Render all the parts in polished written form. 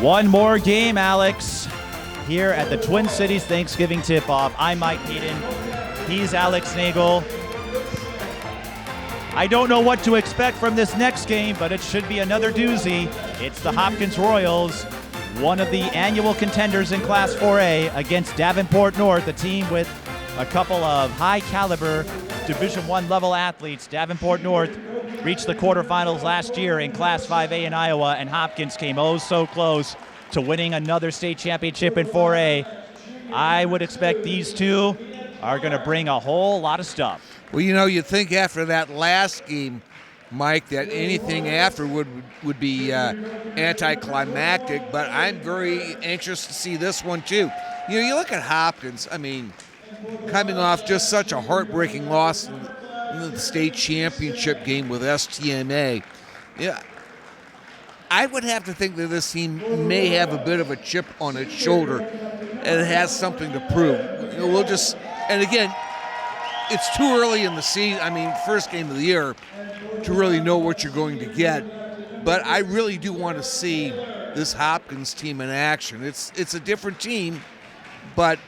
One more game, Alex, here at the Twin Cities Thanksgiving tip-off. I'm Mike Peden. He's Alex Nagel. I don't know what to expect from this next game, but it should be another doozy. It's the Hopkins Royals, one of the annual contenders in Class 4A, against Davenport North, a team with a couple of high-caliber Division I level athletes. Davenport North reached the quarterfinals last year in Class 5A in Iowa, and Hopkins came oh so close to winning another state championship in 4A. I would expect these two are going to bring a whole lot of stuff. Well, you know, you'd think after that last game, Mike, that anything after would be anticlimactic, but I'm very anxious to see this one too. You know, you look at Hopkins, I mean, coming off just such a heartbreaking loss in the state championship game with STMA. Yeah, I would have to think that this team may have a bit of a chip on its shoulder and it has something to prove. You know, and again, it's too early in the season, I mean, first game of the year, to really know what you're going to get. But I really do want to see this Hopkins team in action. It's a different team, but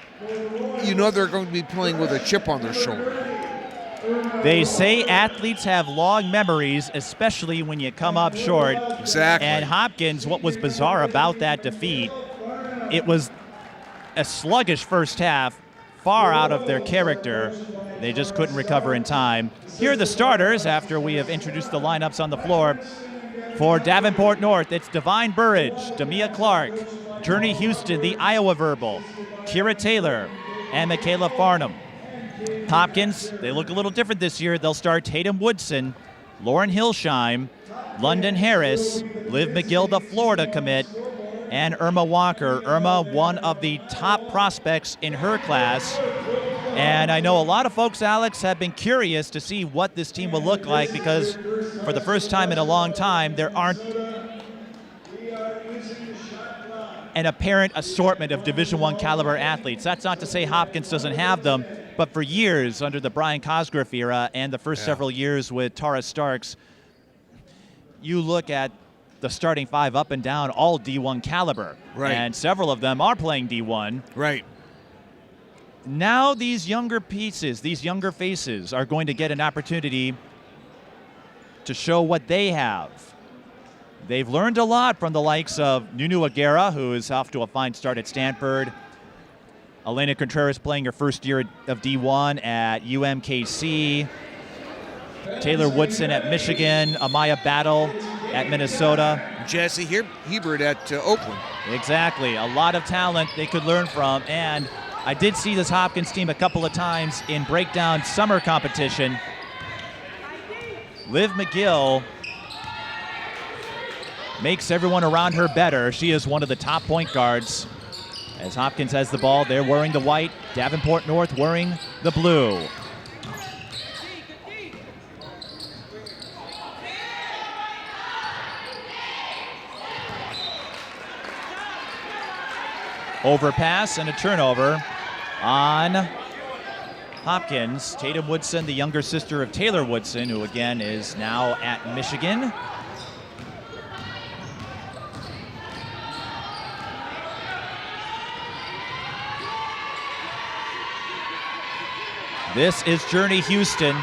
you know they're going to be playing with a chip on their shoulder. They say athletes have long memories, especially when you come up short. Exactly. And Hopkins, what was bizarre about that defeat, it was a sluggish first half, far out of their character. They just couldn't recover in time. Here are the starters after we have introduced the lineups on the floor. For Davenport North, it's Divine Bourrage, Demia Clark, Journey Houston, the Iowa Verbal, Kira Taylor, and Michaela Farnham. Hopkins, they look a little different this year. They'll start Tatum Woodson, Lauren Hilsheim, London Harris, Liv McGill, the Florida commit, and Irma Walker. Irma, one of the top prospects in her class. And I know a lot of folks, Alex, have been curious to see what this team will look like because for the first time in a long time, there aren't an apparent assortment of Division I caliber athletes. That's not to say Hopkins doesn't have them, but for years under the Brian Cosgrove era and the first several years with Tara Starks, you look at the starting five up and down, all D1 caliber. Right. And several of them are playing D1. Right. Now these younger pieces, these younger faces are going to get an opportunity to show what they have. They've learned a lot from the likes of Nunu Aguera, who is off to a fine start at Stanford. Elena Contreras playing her first year of D1 at UMKC. Taylor Woodson at Michigan. Amaya Battle at Minnesota. Jesse Hebert at Oakland. Exactly. A lot of talent they could learn from. And I did see this Hopkins team a couple of times in breakdown summer competition. Liv McGill makes everyone around her better. She is one of the top point guards. As Hopkins has the ball, they're wearing the white. Davenport North wearing the blue. Overpass and a turnover on Hopkins. Tatum Woodson, the younger sister of Taylor Woodson, who again is now at Michigan. This is Journey Houston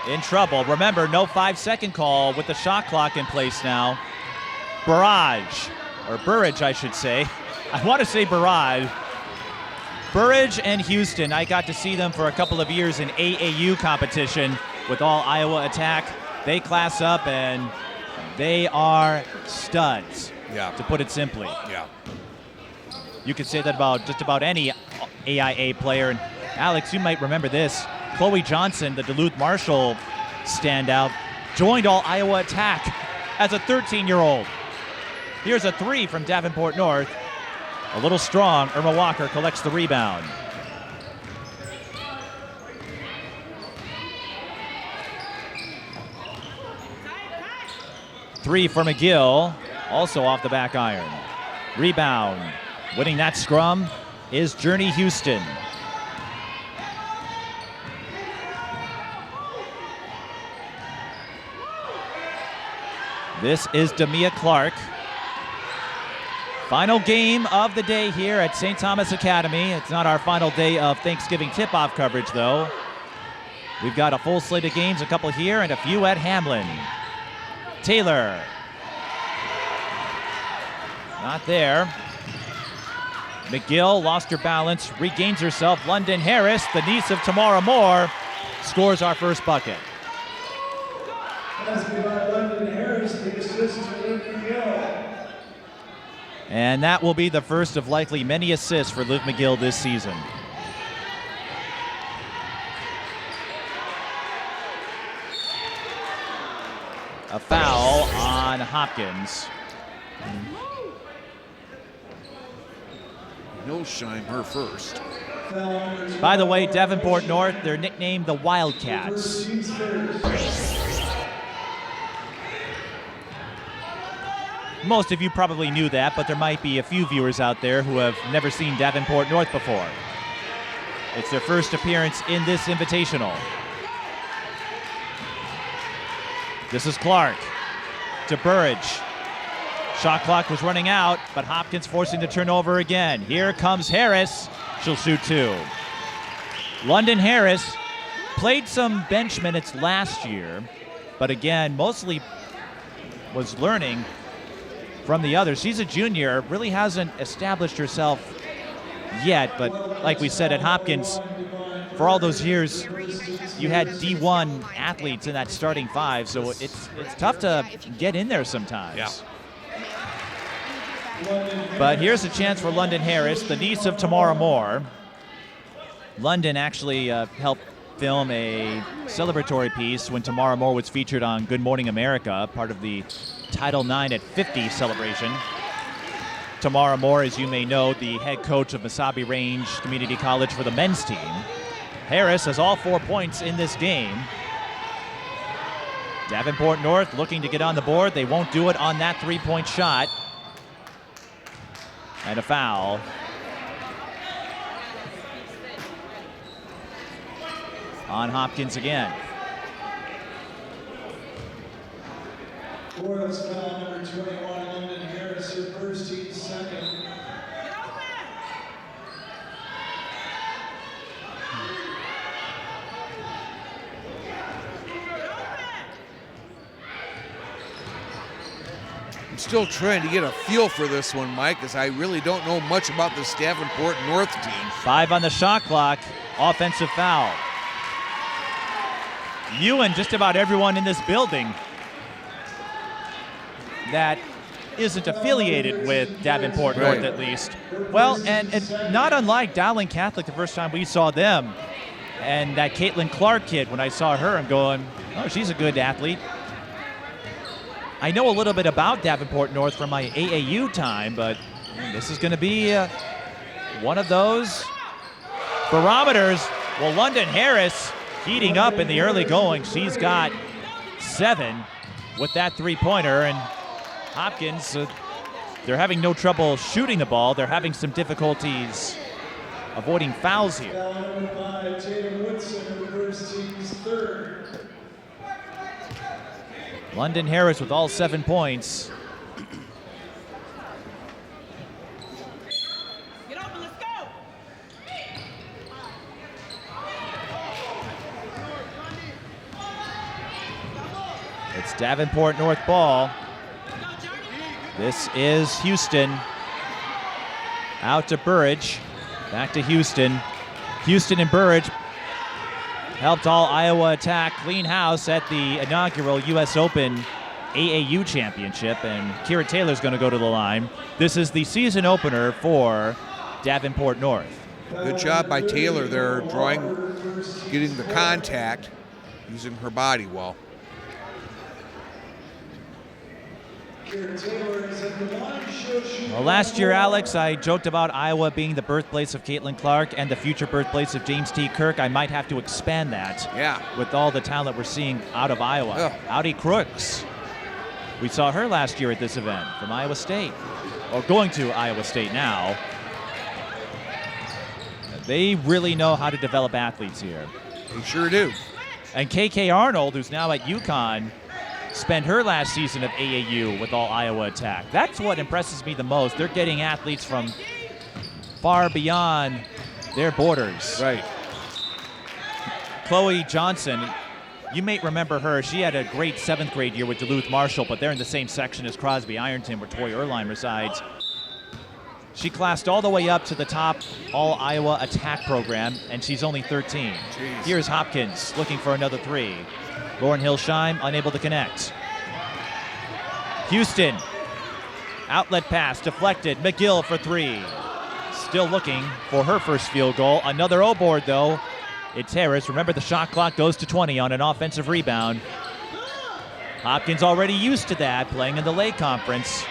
in trouble. Remember, no 5-second call with the shot clock in place now. Bourrage, or Bourrage, I should say. I want to say Bourrage. Bourrage and Houston, I got to see them for a couple of years in AAU competition with all Iowa Attack. They class up and they are studs, to put it simply. Yeah. You could say that about just about any AIA player. And Alex, you might remember this. Chloe Johnson, the Duluth Marshall standout, joined all Iowa Attack as a 13-year-old. Here's a three from Davenport North. A little strong. Irma Walker collects the rebound. Three for McGill, also off the back iron. Rebound. Winning that scrum is Journey Houston. This is Demia Clark. Final game of the day here at St. Thomas Academy. It's not our final day of Thanksgiving tip-off coverage, though. We've got a full slate of games, a couple here and a few at Hamlin. Taylor. Not there. McGill lost her balance, regains herself. London Harris, the niece of Tamara Moore, scores our first bucket. And that will be the first of likely many assists for Liv McGill this season. A foul on Hopkins. He'll shine her first. By the way, Davenport North, they're nicknamed the Wildcats. Most of you probably knew that, but there might be a few viewers out there who have never seen Davenport North before. It's their first appearance in this invitational. This is Clark to Bourrage. Shot clock was running out, but Hopkins forcing the turnover again. Here comes Harris. She'll shoot two. London Harris played some bench minutes last year, but again, mostly was learning from the others. She's a junior, really hasn't established herself yet, but like we said at Hopkins, for all those years, you had D1 athletes in that starting five, so it's tough to get in there sometimes. Yeah. But here's a chance for London Harris, the niece of Tamara Moore. London actually helped film a celebratory piece when Tamara Moore was featured on Good Morning America, part of the Title IX at 50 celebration. Tamara Moore, as you may know, the head coach of Mesabi Range Community College for the men's team. Harris has all 4 points in this game. Davenport North looking to get on the board. They won't do it on that three-point shot. And a foul. On Hopkins again. Bourrage foul number 21, London Harris, her first, team second. I'm still trying to get a feel for this one, Mike, as I really don't know much about this Davenport North team. 5 on the shot clock. Offensive foul. You and just about everyone in this building that isn't affiliated with Davenport North, at least. Well, and not unlike Dowling Catholic the first time we saw them. And that Caitlin Clark kid, when I saw her, I'm going, oh, she's a good athlete. I know a little bit about Davenport North from my AAU time, but this is going to be one of those barometers. Well, London Harris heating up in the early going. She's got 7 with that three-pointer, and Hopkins, they're having no trouble shooting the ball. They're having some difficulties avoiding fouls here. Foul number 5, Taylor Woodson, her first, team's third. London Harris with all 7 points. Get open, let's go. It's Davenport North ball. This is Houston. Out to Bourrage. Back to Houston. Houston and Bourrage helped all Iowa attack clean house at the inaugural U.S. Open AAU Championship, and Kira Taylor's going to go to the line. This is the season opener for Davenport North. Good job by Taylor there, getting the contact, using her body well. Well, last year, Alex, I joked about Iowa being the birthplace of Caitlin Clark and the future birthplace of James T. Kirk. I might have to expand that with all the talent we're seeing out of Iowa. Audi Crooks. We saw her last year at this event from Iowa State, or going to Iowa State now. They really know how to develop athletes here. They sure do. And KK Arnold, who's now at UConn, spent her last season of AAU with all Iowa attack. That's what impresses me the most. They're getting athletes from far beyond their borders. Right. Chloe Johnson, you may remember her. She had a great 7th grade year with Duluth Marshall, but they're in the same section as Crosby Ironton, where Tori Erline resides. She classed all the way up to the top all-Iowa attack program, and she's only 13. Jeez. Here's Hopkins looking for another 3. Lauren Hillsheim unable to connect. Houston, outlet pass deflected. McGill for 3. Still looking for her first field goal. Another O-board, though. It's Harris. Remember, the shot clock goes to 20 on an offensive rebound. Hopkins already used to that, playing in the Lake Conference.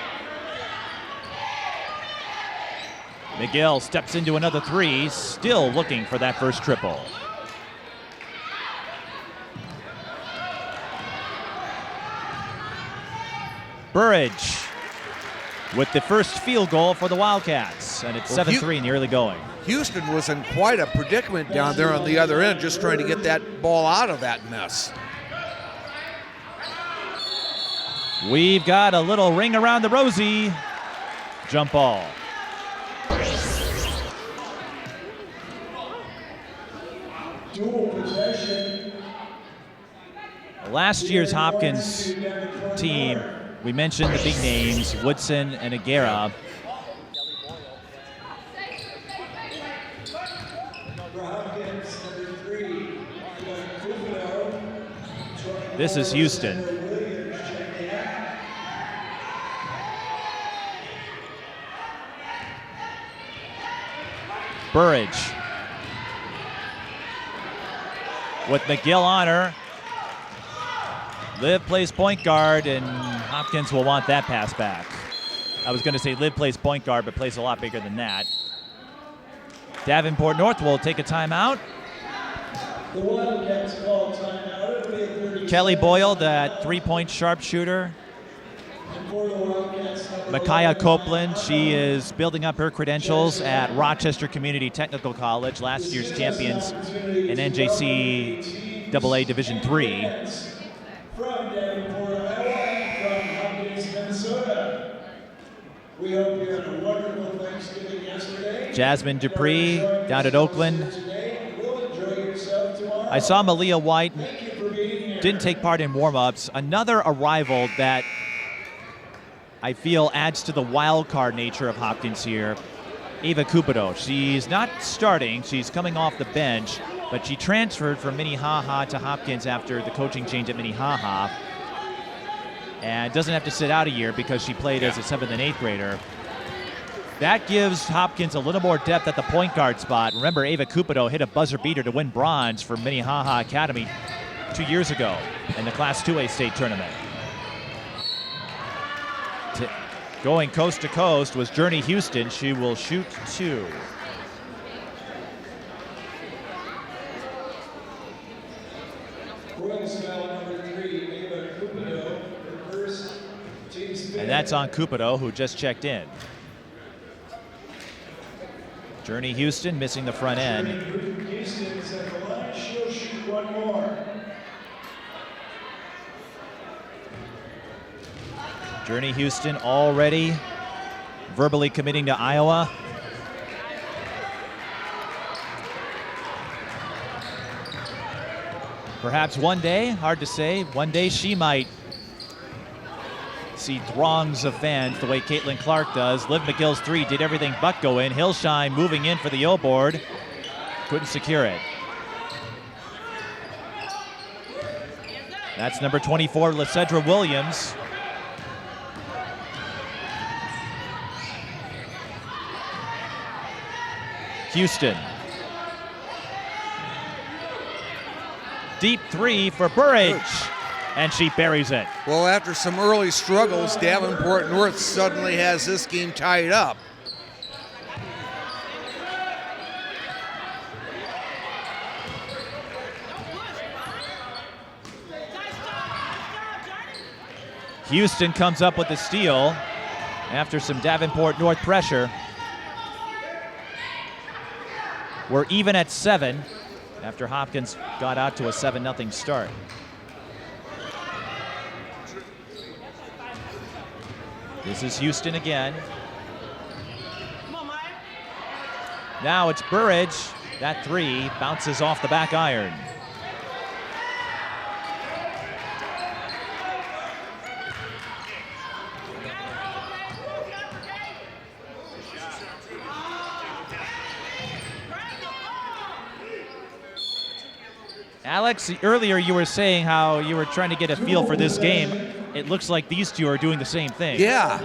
McGill steps into another 3, still looking for that first triple. Bourrage with the first field goal for the Wildcats, and it's 7-3 in the early going. Houston was in quite a predicament down there on the other end, just trying to get that ball out of that mess. We've got a little ring around the rosy. Jump ball. Dual possession. Last year's Hopkins team, we mentioned the big names, Woodson and Aguera. This is Houston. Bourrage with McGill on her. Liv plays point guard, and Hopkins will want that pass back. I was going to say Liv plays point guard, but plays a lot bigger than that. Davenport North will take a timeout. The Wildcats call timeout. It'll be a 30 Kelly Boyle, that 3-point sharpshooter. for the Wildcats. Micaiah Copeland, she is building up her credentials at Rochester Community Technical College, last year's champions in NJCAA Division III. From Davenport, Iowa, from Hopkins, Minnesota. We hope you had a wonderful Thanksgiving yesterday. Jasmine Dupree down at Oakland. Today, we'll enjoy yourself tomorrow. I saw Malia White, Thank you for being here. didn't take part in warm-ups. Another arrival that I feel adds to the wild card nature of Hopkins here. Ava Cupido. She's not starting, she's coming off the bench, but she transferred from Minnehaha to Hopkins after the coaching change at Minnehaha, and doesn't have to sit out a year because she played as a 7th and 8th grader. That gives Hopkins a little more depth at the point guard spot. Remember, Ava Cupido hit a buzzer beater to win bronze for Minnehaha Academy 2 years ago in the Class 2A state tournament. Going coast to coast was Journey Houston. She will shoot 2. Women's foul number 3, Ava Cupido, her first team's fifth. And that's on Cupido, who just checked in. Journey Houston missing the front end. Houston's at the line. She'll shoot 1 more. Journey Houston already verbally committing to Iowa. Perhaps one day, hard to say, one day she might see throngs of fans the way Caitlin Clark does. Liv McGill's 3 did everything but go in. Hillsheim moving in for the O-board. Couldn't secure it. That's number 24, Lysedra Williams. Houston. Deep 3 for Bourrage, and she buries it. Well, after some early struggles, Davenport North suddenly has this game tied up. Houston comes up with the steal after some Davenport North pressure. We're even at 7 after Hopkins got out to a 7-0 start. This is Houston again. Now it's Bourrage. That 3 bounces off the back iron. Alex, earlier you were saying how you were trying to get a feel for this game. It looks like these two are doing the same thing. Yeah.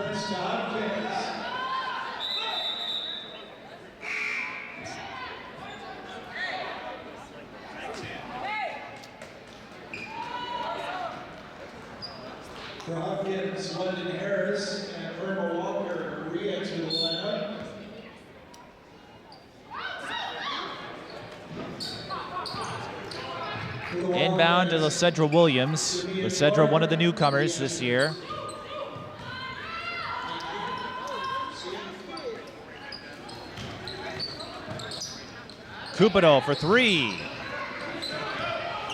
For Hopkins, London Harris and Irma Walker re-enter the lineup. Inbound to Lysedra Williams. Lysedra, one of the newcomers this year. Cupido for 3.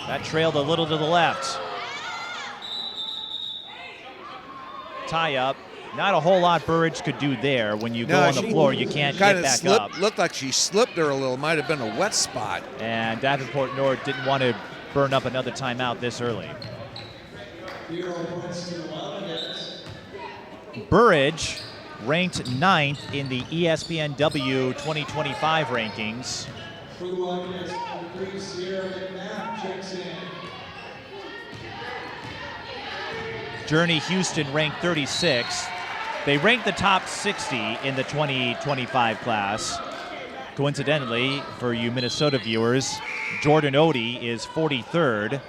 That trailed a little to the left. Tie up. Not a whole lot Bourrage could do there. When you go on the floor, you can't get back up. Looked like she slipped there a little. Might have been a wet spot. And Davenport North didn't want to burn up another timeout this early. 0 points to Wildcats. Bourrage ranked 9th in the ESPNW 2025 rankings. For the Wildcats, number 3, Sierra McMath checks in. Journey Houston ranked 36th. They ranked the top 60 in the 2025 class. Coincidentally, for you Minnesota viewers, Jordan Odie is 43rd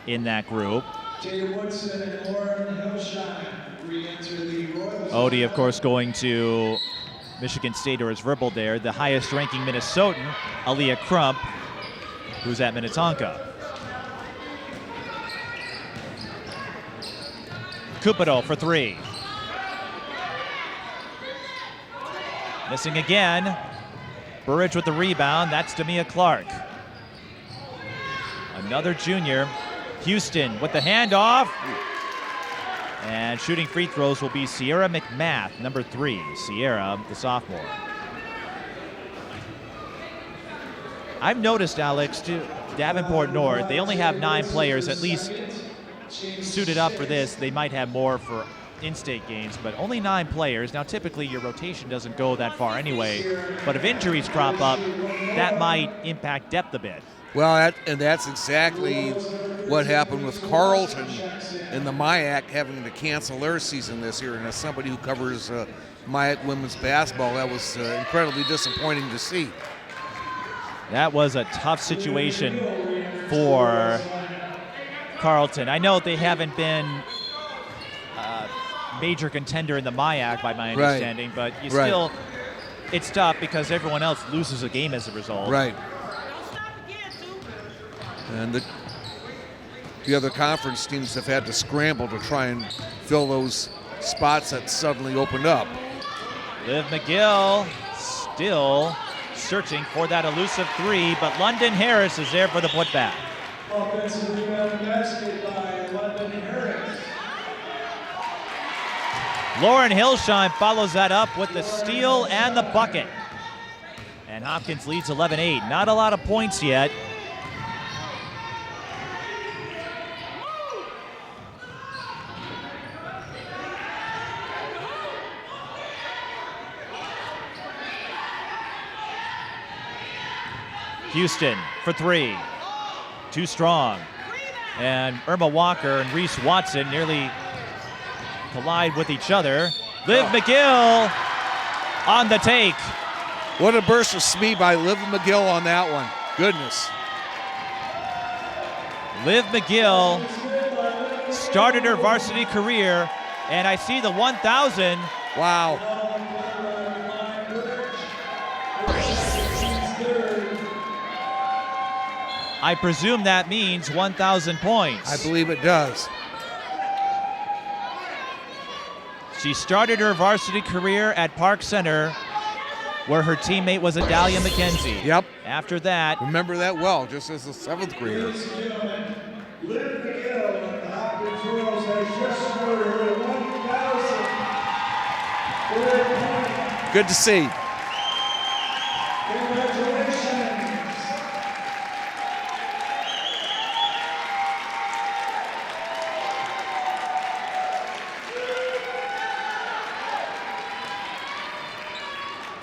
in that group. Jada Woodson and Lauren Hillshine re-enter the Royals. Odie, of course, going to Michigan State, or his verbal there. The highest ranking Minnesotan, Aaliyah Crump, who's at Minnetonka. Cupido for 3. Missing again. Bourrage with the rebound. That's Demia Clark. Another junior. Houston with the handoff. And shooting free throws will be Sierra McMath, number 3. Sierra, the sophomore. I've noticed, Alex, too, Davenport North, they only have 9 players at least suited up for this. They might have more for in-state games, but only 9 players. Now, typically your rotation doesn't go that far anyway, but if injuries crop up, that might impact depth a bit. Well, that's exactly what happened with Carleton and the MIAC having to cancel their season this year. And as somebody who covers MIAC women's basketball, that was incredibly disappointing to see. That was a tough situation for Carleton. I know they haven't been a major contender in the MIAC by my understanding, but you still, it's tough because everyone else loses a game as a result. Right. And the other conference teams have had to scramble to try and fill those spots that suddenly opened up. Liv McGill still searching for that elusive 3, but London Harris is there for the putback. Offensive rebound basket by London Harris. Lauren Hillshine follows that up with the steal and the bucket. And Hopkins leads 11-8. Not a lot of points yet. Houston for 3. Too strong. And Irma Walker and Reese Watson nearly collide with each other. Liv McGill on the take. What a burst of speed by Liv McGill on that one. Goodness. Liv McGill started her varsity career, and I see the 1,000. Wow. I presume that means 1,000 points. I believe it does. She started her varsity career at Park Center, where her teammate was Adalia McKenzie. Yep. After that, Remember that well, just as a 7th grader. Ladies and gentlemen, Liv McGill of the Hopkins Royals has just scored her 1,000th Good to see.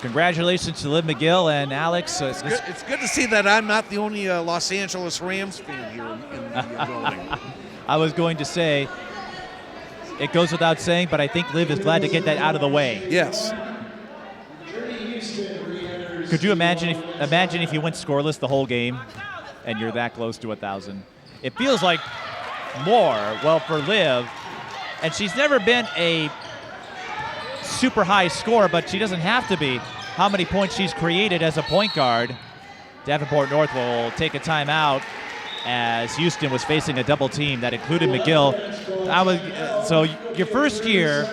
Congratulations to Liv McGill and Alex. It's good to see that I'm not the only Los Angeles Rams fan here in the building. I was going to say, it goes without saying, but I think Liv is glad to get that out of the way. Yes. Could you imagine if you went scoreless the whole game and you're that close to 1,000? It feels like more, well, for Liv, and she's never been a super high scorer, but she doesn't have to be. How many points she's created as a point guard. Davenport North will take a timeout as Houston was facing a double team that included McGill. So your first year,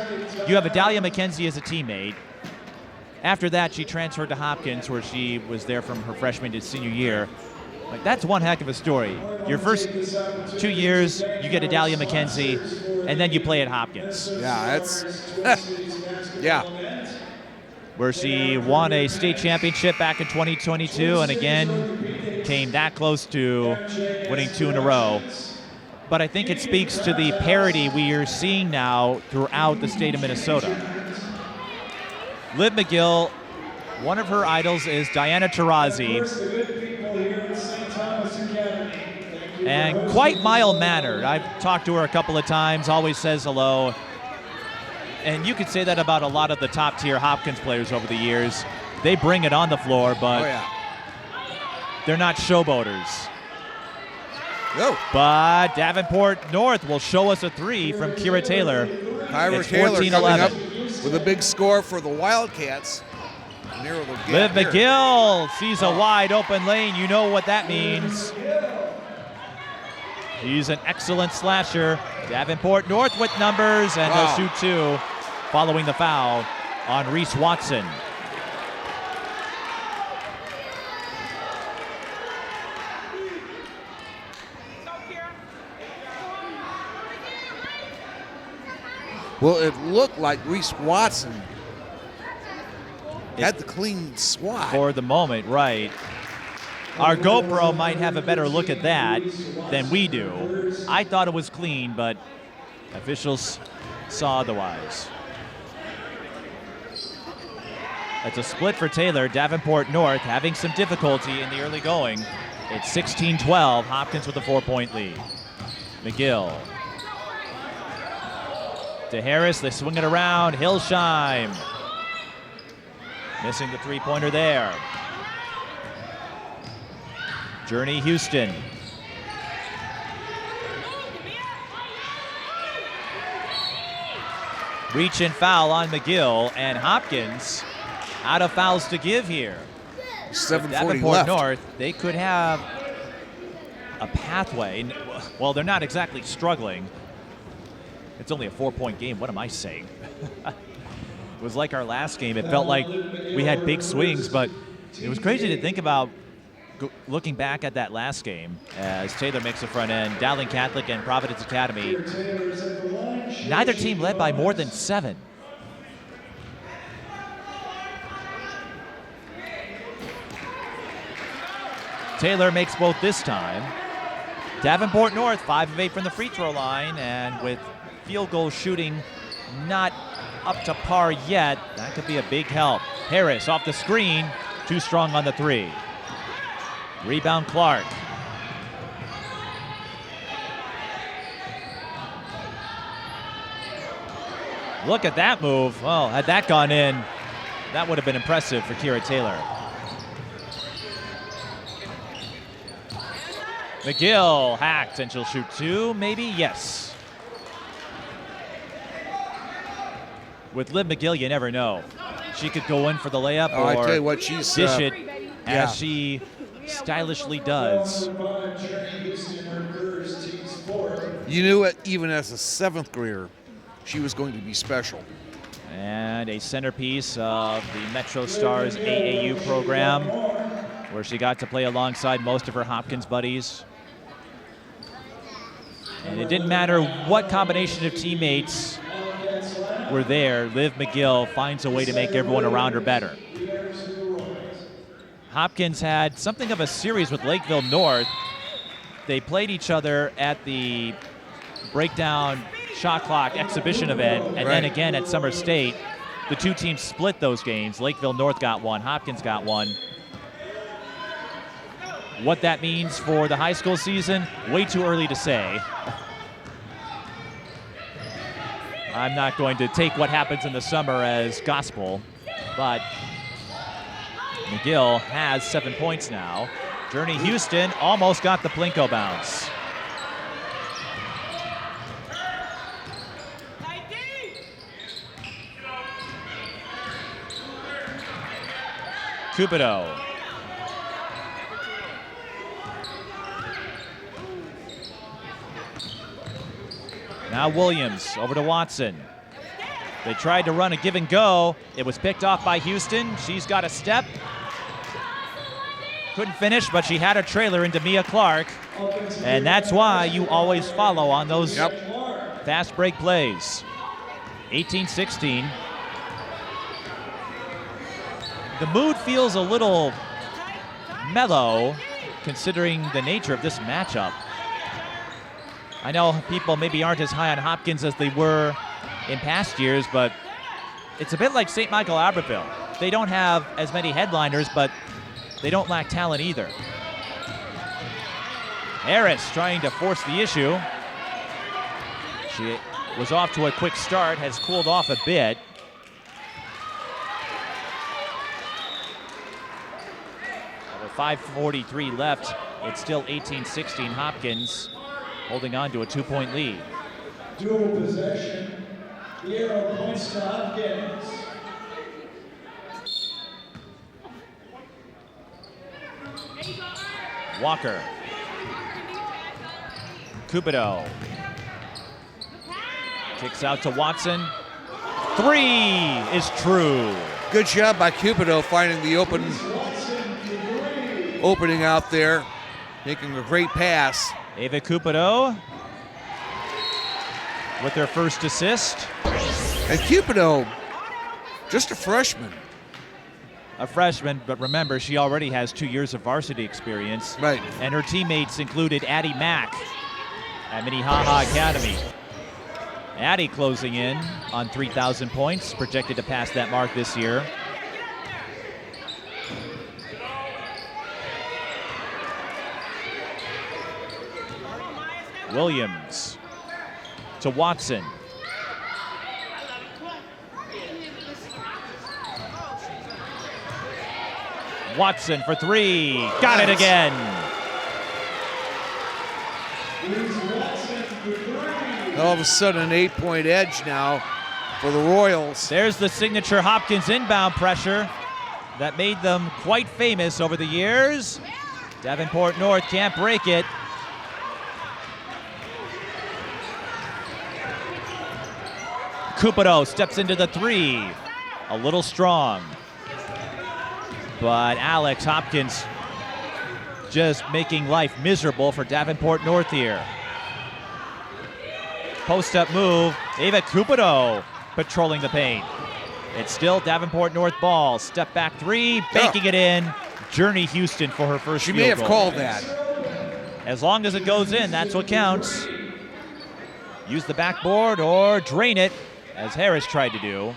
you have Adalia McKenzie as a teammate. After that, she transferred to Hopkins, where she was there from her freshman to senior year. Like, that's one heck of a story. Your first 2 years, you get Adalia McKenzie, and then you play at Hopkins. Yeah, that's yeah. Where she won a state championship back in 2022, and again came that close to winning 2 in a row. But I think it speaks to the parity we are seeing now throughout the state of Minnesota. Liv McGill, one of her idols is Diana Taurasi, and quite mild-mannered. I've talked to her a couple of times, always says hello. And you could say that about a lot of the top-tier Hopkins players over the years. They bring it on the floor, but they're not showboaters. No. But Davenport North will show us a 3 from Kira Taylor. Kyra It's Taylor 14-11. coming up with a big score for the Wildcats. Narrow the gap Liv here. McGill sees a wide open lane. You know what that means. He's an excellent slasher. Davenport North with numbers, and they'll shoot 2 following the foul on Reese Watson. Well, it looked like Reese Watson had the clean swat. For the moment, right. Our GoPro might have a better look at that than we do. I thought it was clean, but officials saw otherwise. It's a split for Taylor. Davenport North having some difficulty in the early going. It's 16-12, Hopkins with a 4-point lead. McGill. To Harris, they swing it around. Hillsheim. Missing the three-pointer there. Journey Houston. Reach and foul on McGill, and Hopkins out of fouls to give here. 7:40 Davenport left. North, they could have a pathway. Well, they're not exactly struggling. It's only a 4-point game. What am I saying? It was like our last game. It felt like we had big swings, but it was crazy to think about looking back at that last game as Taylor makes the front end. Dowling Catholic and Providence Academy. Neither team led by more than 7. Taylor makes both this time. Davenport North, 5 of 8 from the free throw line, and with field goal shooting not up to par yet, that could be a big help. Harris off the screen, too strong on the 3. Rebound Clark. Look at that move. Well, had that gone in, that would have been impressive for Kira Taylor. McGill hacked, and she'll shoot 2, maybe? Yes. With Liv McGill, you never know. She could go in for the layup or I tell you what, she's dish it as she stylishly does. You knew it even as a 7th grader, she was going to be special. And a centerpiece of the Metro Stars AAU program, where she got to play alongside most of her Hopkins buddies. And it didn't matter what combination of teammates were there, Liv McGill finds a way to make everyone around her better. Hopkins had something of a series with Lakeville North. They played each other at the breakdown shot clock exhibition event, and then again at Summer State. The two teams split those games. Lakeville North got one, Hopkins got one. What that means for the high school season, way too early to say. I'm not going to take what happens in the summer as gospel, but McGill has 7 points now. Journey Houston almost got the Plinko bounce. Cupido. Now Williams over to Watson. They tried to run a give and go. It was picked off by Houston. She's got a step. Couldn't finish, but she had a trailer into Mia Clark. And that's why you always follow on those fast break plays. 18-16. The mood feels a little mellow considering the nature of this matchup. I know people maybe aren't as high on Hopkins as they were in past years, but it's a bit like St. Michael Albertville. They don't have as many headliners, but they don't lack talent either. Harris trying to force the issue. She was off to a quick start, has cooled off a bit. With 5:43 left, it's still 18-16 Hopkins, holding on to a 2-point lead. Dual possession. The arrow points to Hopkins. Walker. Cupido. Kicks out to Watson. Three is true. Good job by Cupido finding the opening out there, making a great pass. Ava Cupido with her first assist. And Cupido, just a freshman. A freshman, but remember, she already has 2 years of varsity experience. Right. And her teammates included Addie Mack at Minnehaha Academy. Addie closing in on 3,000 points, projected to pass that mark this year. Williams to Watson. Watson for three. Got it again. All of a sudden, an 8-point edge now for the Royals. There's the signature Hopkins inbound pressure that made them quite famous over the years. Davenport North can't break it. Cupido steps into the three. A little strong. But Alex Hopkins just making life miserable for Davenport North here. Post-up move. Ava Cupido patrolling the paint. It's still Davenport North ball. Step back three, banking it in. Journey Houston for her first field goal. She may have called that. As long as it goes in, that's what counts. Use the backboard or drain it, as Harris tried to do.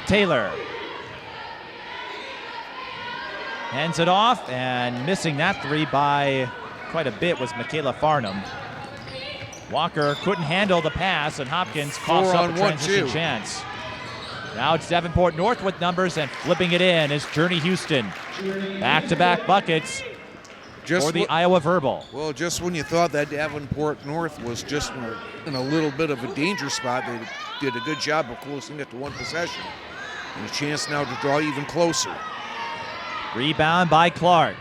Taylor hands it off, and missing that three by quite a bit was Michaela Farnham. Walker couldn't handle the pass, and Hopkins coughs up a transition chance. Now it's Davenport North with numbers, and flipping it in is Journey Houston. Back-to-back buckets for the Iowa Verbal. Well, just when you thought that Davenport North was just in a little bit of a danger spot, they did a good job of closing it to one possession. And a chance now to draw even closer. Rebound by Clark.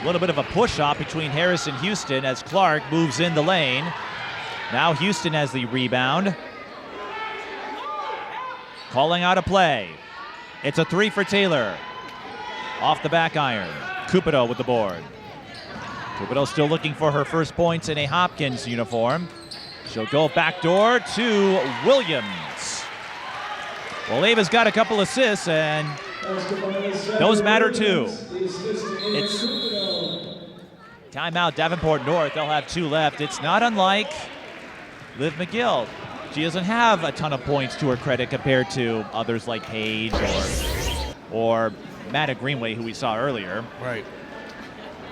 A little bit of a push-off between Harris and Houston as Clark moves in the lane. Now Houston has the rebound. Calling out a play. It's a 3 for Taylor. Off the back iron. Cupido with the board. Cupido still looking for her first points in a Hopkins uniform. She'll go backdoor to Williams. Well, Ava's got a couple assists, and those matter too. It's timeout, Davenport North. They'll have 2 left. It's not unlike Liv McGill. She doesn't have a ton of points to her credit compared to others like Paige or Matta Greenway, who we saw earlier. Right.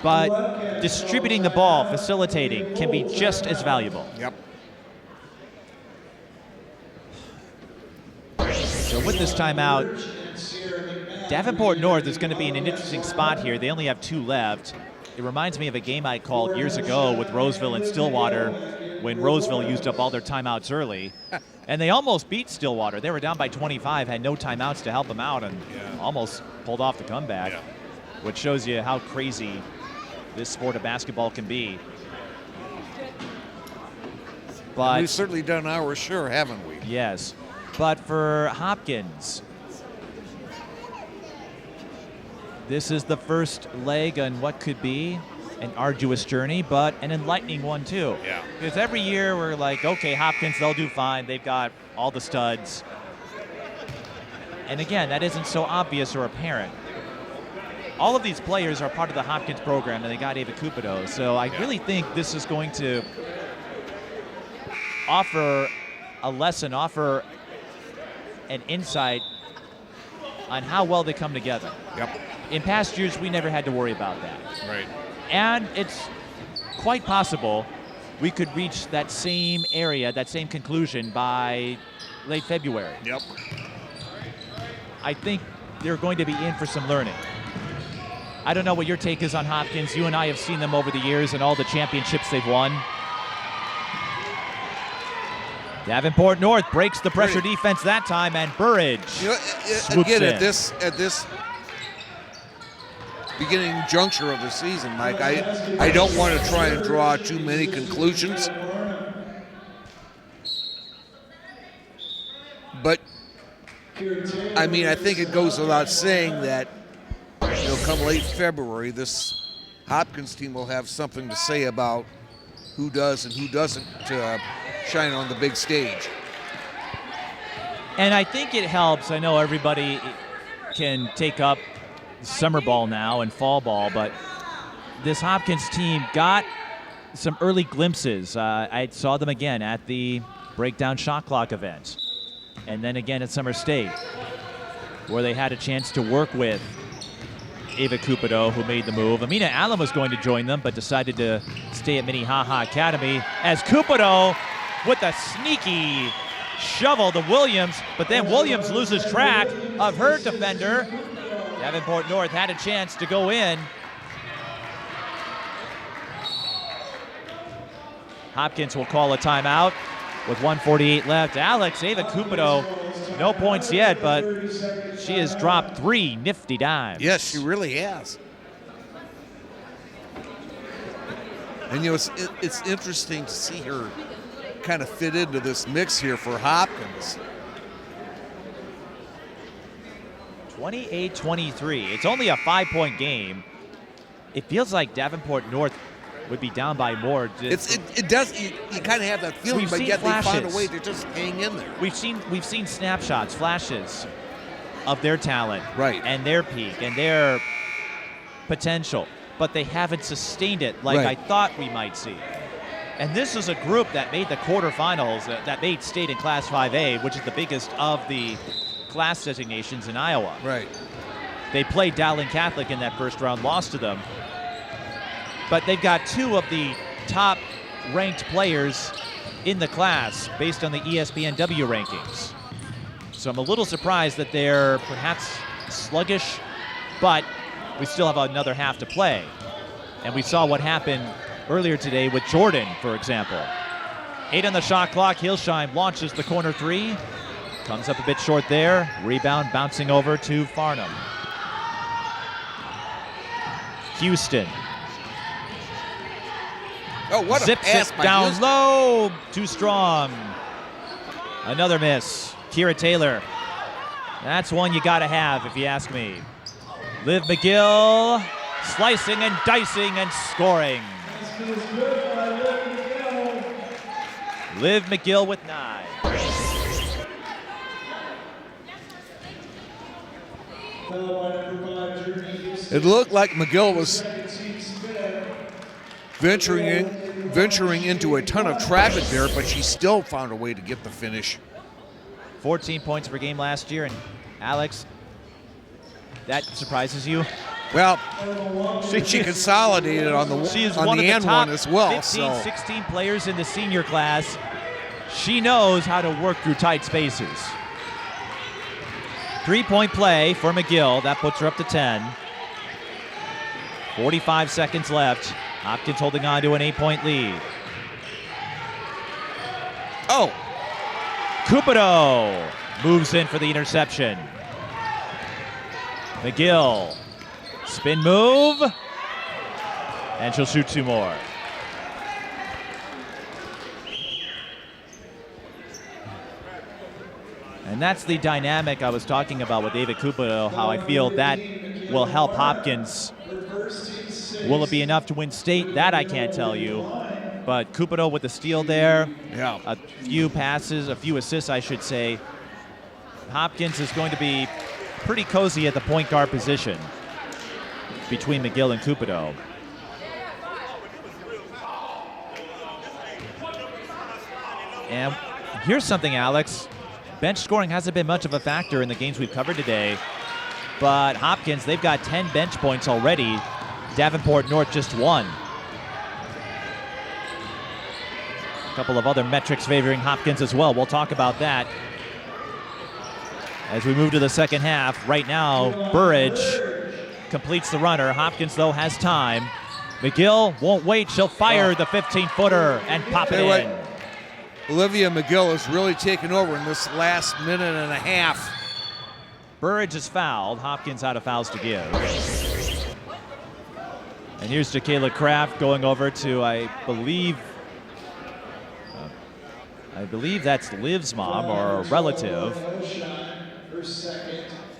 But distributing the ball, facilitating, can be just as valuable. Yep. So with this timeout, Davenport North is going to be in an interesting spot here. They only have 2 left. It reminds me of a game I called years ago with Roseville and Stillwater when Roseville used up all their timeouts early. And they almost beat Stillwater. They were down by 25, had no timeouts to help them out, and almost pulled off the comeback, which shows you how crazy this sport of basketball can be. But we've certainly done ours, sure, haven't we? Yes. But for Hopkins, this is the first leg on what could be an arduous journey, but an enlightening one too. Yeah. Because every year we're like, okay, Hopkins, they'll do fine. They've got all the studs. And again, that isn't so obvious or apparent. All of these players are part of the Hopkins program, and they got Ava Cupido. So I really think this is going to offer a lesson, offer an insight on how well they come together. Yep. In past years, we never had to worry about that. Right. And it's quite possible we could reach that same area, that same conclusion by late February. Yep. I think they're going to be in for some learning. I don't know what your take is on Hopkins. You and I have seen them over the years and all the championships they've won. Davenport North breaks the pressure defense that time, and Bourrage swoops again, in. at this beginning juncture of the season, Mike, I don't want to try and draw too many conclusions. But, I mean, I think it goes without saying that, come late February, this Hopkins team will have something to say about who does and who doesn't shine on the big stage. And I think it helps. I know everybody can take up summer ball now and fall ball, but this Hopkins team got some early glimpses. I saw them again at the breakdown shot clock event, and then again at Summer State, where they had a chance to work with Ava Cupido, who made the move. Amina Allen was going to join them, but decided to stay at Minnehaha Academy, as Cupido with a sneaky shovel to Williams, but then Williams loses track of her defender. Davenport North had a chance to go in. Hopkins will call a timeout with 1:48 left. Alex, Ava Cupido, no points yet, but she has dropped 3 nifty dimes. Yes, she really has. And, it's interesting to see her kind of fit into this mix here for Hopkins. 28-23. It's only a 5-point game. It feels like Davenport North would be down by more. It does. You kind of have that feeling, but yet flashes. They found a way to just hang in there. We've seen snapshots, flashes of their talent, right, and their peak and their potential, but they haven't sustained it like I thought we might see. And this is a group that made the quarterfinals, that made state in Class 5A, which is the biggest of the class designations in Iowa. Right. They played Dowling Catholic in that first round, lost to them. But they've got 2 of the top ranked players in the class based on the ESPNW rankings. So I'm a little surprised that they're perhaps sluggish, but we still have another half to play. And we saw what happened earlier today with Jordan, for example. 8 on the shot clock. Hillsheim launches the corner 3. Comes up a bit short there. Rebound bouncing over to Farnham. Oh, what a Zips pass it by down Houston. low. Too strong. Another miss. Kira Taylor. That's one you got to have, if you ask me. Liv McGill slicing and dicing and scoring. Liv McGill with 9. It looked like McGill was venturing into a ton of traffic there, but she still found a way to get the finish. 14 points per game last year. And Alex, that surprises you? Well, she consolidated on the She is on one the of and the top one as well. 15, So 16 players in the senior class. She knows how to work through tight spaces. 3-point play for McGill. That puts her up to 10. 45 seconds left. Hopkins holding on to an 8-point lead. oh, Cupido moves in for the interception. McGill, spin move, and she'll shoot 2 more. And that's the dynamic I was talking about with David Cupido, how I feel that will help Hopkins. Will it be enough to win state? That I can't tell you. But Cupido with the steal there, yeah. a few passes, a few assists, I should say. Hopkins is going to be pretty cozy at the point guard position between McGill and Cupido. And here's something, Alex. Bench scoring hasn't been much of a factor in the games we've covered today. But Hopkins, they've got 10 bench points already. Davenport North just 1. A couple of other metrics favoring Hopkins as well. We'll talk about that as we move to the second half. Right now, Bourrage completes the runner. Hopkins, though, has time. McGill won't wait. She'll fire the 15-footer and pop it in. Olivia McGill has really taken over in this last minute and a half. Bourrage is fouled. Hopkins out of fouls to give. And here's Jacayla Kraft going over to, I believe that's Liv's mom or a relative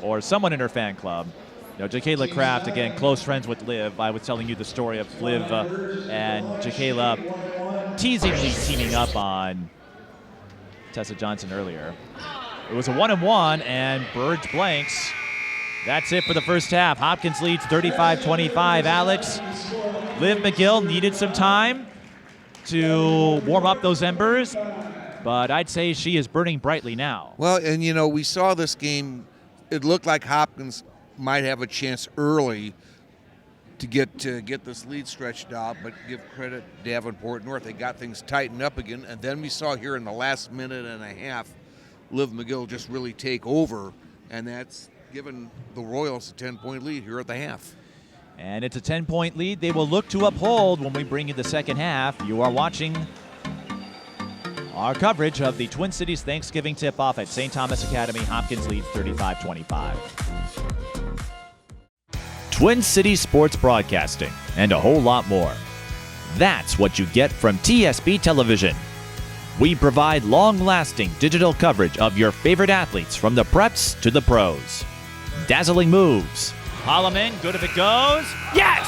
or someone in her fan club. You know, Jacayla Kraft, again, close friends with Liv. I was telling you the story of Liv and Jacayla teasingly teaming up on Tessa Johnson earlier. It was a 1-and-1, and Bourrage blanks. That's it for the first half. Hopkins leads 35-25. Alex, Liv McGill needed some time to warm up those embers, but I'd say she is burning brightly now. Well, and you know, we saw this game. It looked like Hopkins might have a chance early to get this lead stretched out, but give credit to Davenport North. They got things tightened up again, and then we saw here in the last minute and a half, Liv McGill just really take over, and that's given the Royals a 10-point lead here at the half. And it's a 10-point lead they will look to uphold when we bring you the second half. You are watching our coverage of the Twin Cities Thanksgiving tip-off at St. Thomas Academy. Hopkins leads 35-25. Twin Cities Sports Broadcasting, and a whole lot more. That's what you get from TSB Television. We provide long-lasting digital coverage of your favorite athletes from the preps to the pros. Dazzling moves. Holloman, good if it goes. Yes!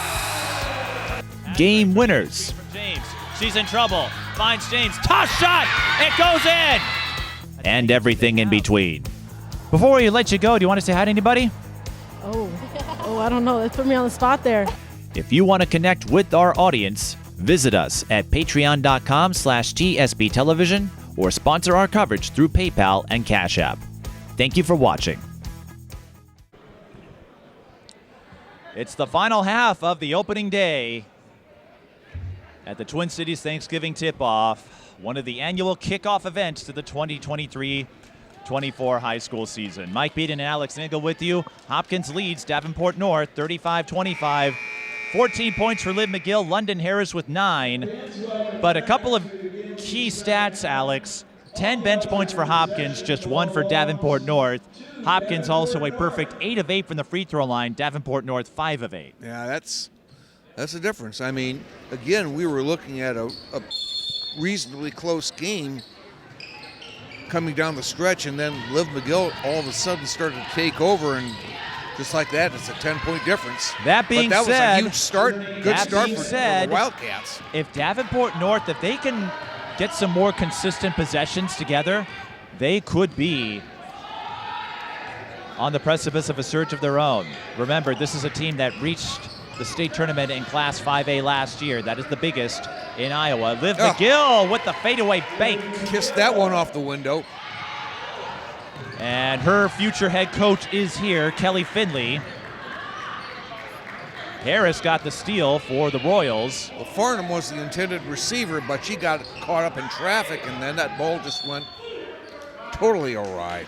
Game winners. James, she's in trouble. Finds James, toss shot, it goes in! And everything in between. Before we let you go, do you want to say hi to anybody? Oh, I don't know. That put me on the spot there. If you want to connect with our audience, visit us at patreon.com/TSB Television or sponsor our coverage through PayPal and Cash App. Thank you for watching. It's the final half of the opening day at the Twin Cities Thanksgiving Tip-Off, one of the annual kickoff events to the 2023-24 high school season. Mike Peden and Alex Nagel with you. Hopkins leads Davenport North 35-25. 14 points for Liv McGill. London Harris with 9. But a couple of key stats, Alex. 10 bench points for Hopkins, just 1 for Davenport North. Hopkins also a perfect 8 of 8 from the free throw line. Davenport North 5 of 8. Yeah, That's the difference. I mean, again, we were looking at a reasonably close game coming down the stretch, and then Liv McGill all of a sudden started to take over, and just like that, it's a 10-point difference. That being but that said, was a huge start, good start for the Wildcats. If Davenport North, if they can get some more consistent possessions together, they could be on the precipice of a surge of their own. Remember, this is a team that reached the state tournament in Class 5A last year. That is the biggest in Iowa. Liv McGill with the fadeaway bank. Kissed that one off the window. And her future head coach is here, Kelly Finley. Harris got the steal for the Royals. Well, Farnham was the intended receiver, but she got caught up in traffic, and then that ball just went totally awry.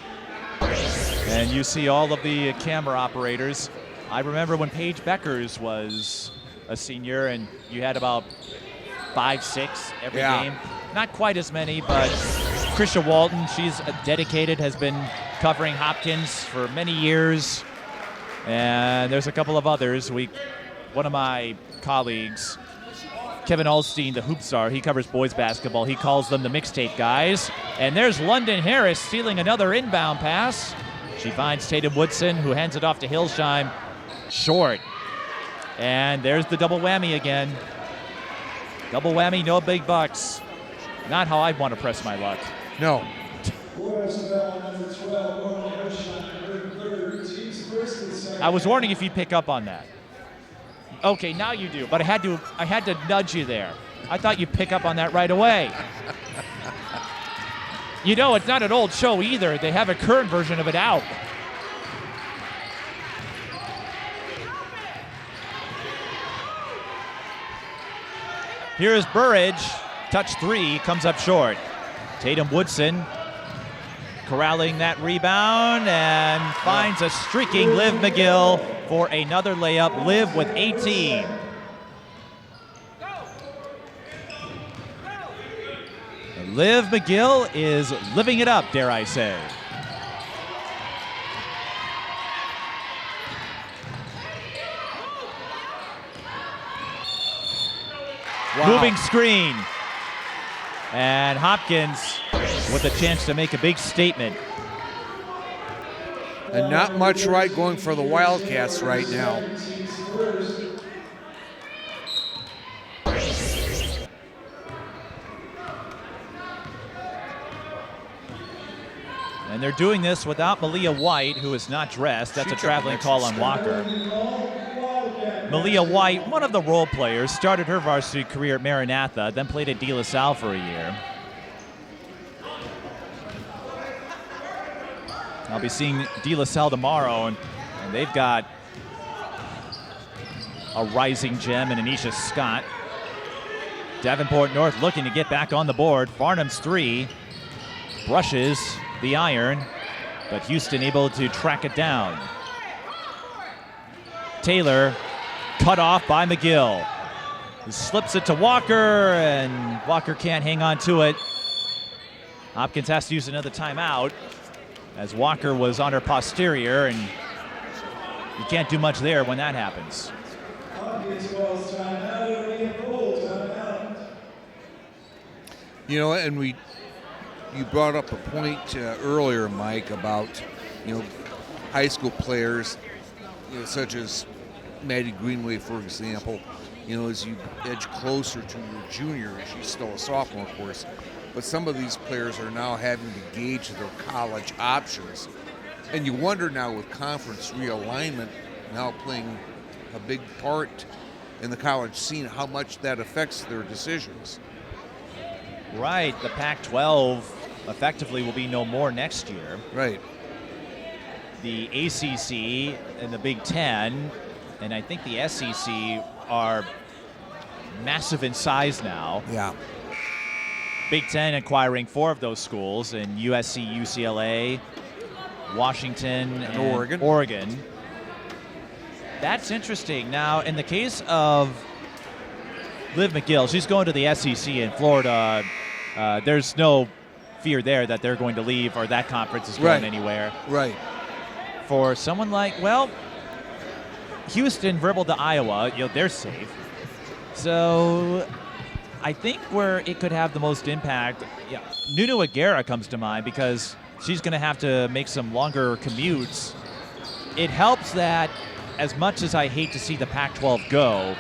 And you see all of the camera operators. I remember when Paige Beckers was a senior, and you had about 5, 6 every game. Not quite as many, but Krisha Walton, she's dedicated, has been covering Hopkins for many years. And there's a couple of others. One of my colleagues, Kevin Alstein, the hoop star, he covers boys basketball. He calls them the mixtape guys. And there's London Harris stealing another inbound pass. She finds Tatum Woodson, who hands it off to Hillsheim. Short. And there's the double whammy again. Double whammy, no big bucks. Not how I want to press my luck. No. I was wondering if you'd pick up on that. Okay, now you do, but I had to nudge you there. I thought you'd pick up on that right away. You know, it's not an old show either. They have a current version of it out. Here's Bourrage. Touch 3, comes up short. Tatum Woodson corralling that rebound and finds a streaking Liv McGill for another layup. Liv with 18. And Liv McGill is living it up, dare I say. Wow. Moving screen. And Hopkins with a chance to make a big statement. And not much right going for the Wildcats right now. And they're doing this without Malia White, who is not dressed. That's a traveling call on Walker. Malia White, one of the role players, started her varsity career at Maranatha, then played at De La Salle for a year. I'll be seeing De La Salle tomorrow, and they've got a rising gem in Anisha Scott. Davenport North looking to get back on the board. Farnham's 3 brushes the iron, but Houston able to track it down. Taylor cut off by McGill. He slips it to Walker, and Walker can't hang on to it. Hopkins has to use another timeout as Walker was on her posterior, and you can't do much there when that happens. You know, and you brought up a point earlier, Mike, about, high school players, such as Maddie Greenway, for example, as you edge closer to your junior, she's still a sophomore, of course, but some of these players are now having to gauge their college options. And you wonder now, with conference realignment now playing a big part in the college scene, how much that affects their decisions. Right, the Pac-12 effectively will be no more next year. Right. The ACC and the Big Ten, and I think the SEC are massive in size now. Yeah. Big Ten acquiring 4 of those schools in USC, UCLA, Washington, and Oregon. That's interesting. Now, in the case of Liv McGill, she's going to the SEC in Florida. There's no fear there that they're going to leave or that conference is going anywhere. Right. For someone like, Houston, verbal to Iowa, they're safe. So I think where it could have the most impact, yeah, Nunu Aguera comes to mind because she's going to have to make some longer commutes. It helps that, as much as I hate to see the Pac-12 go,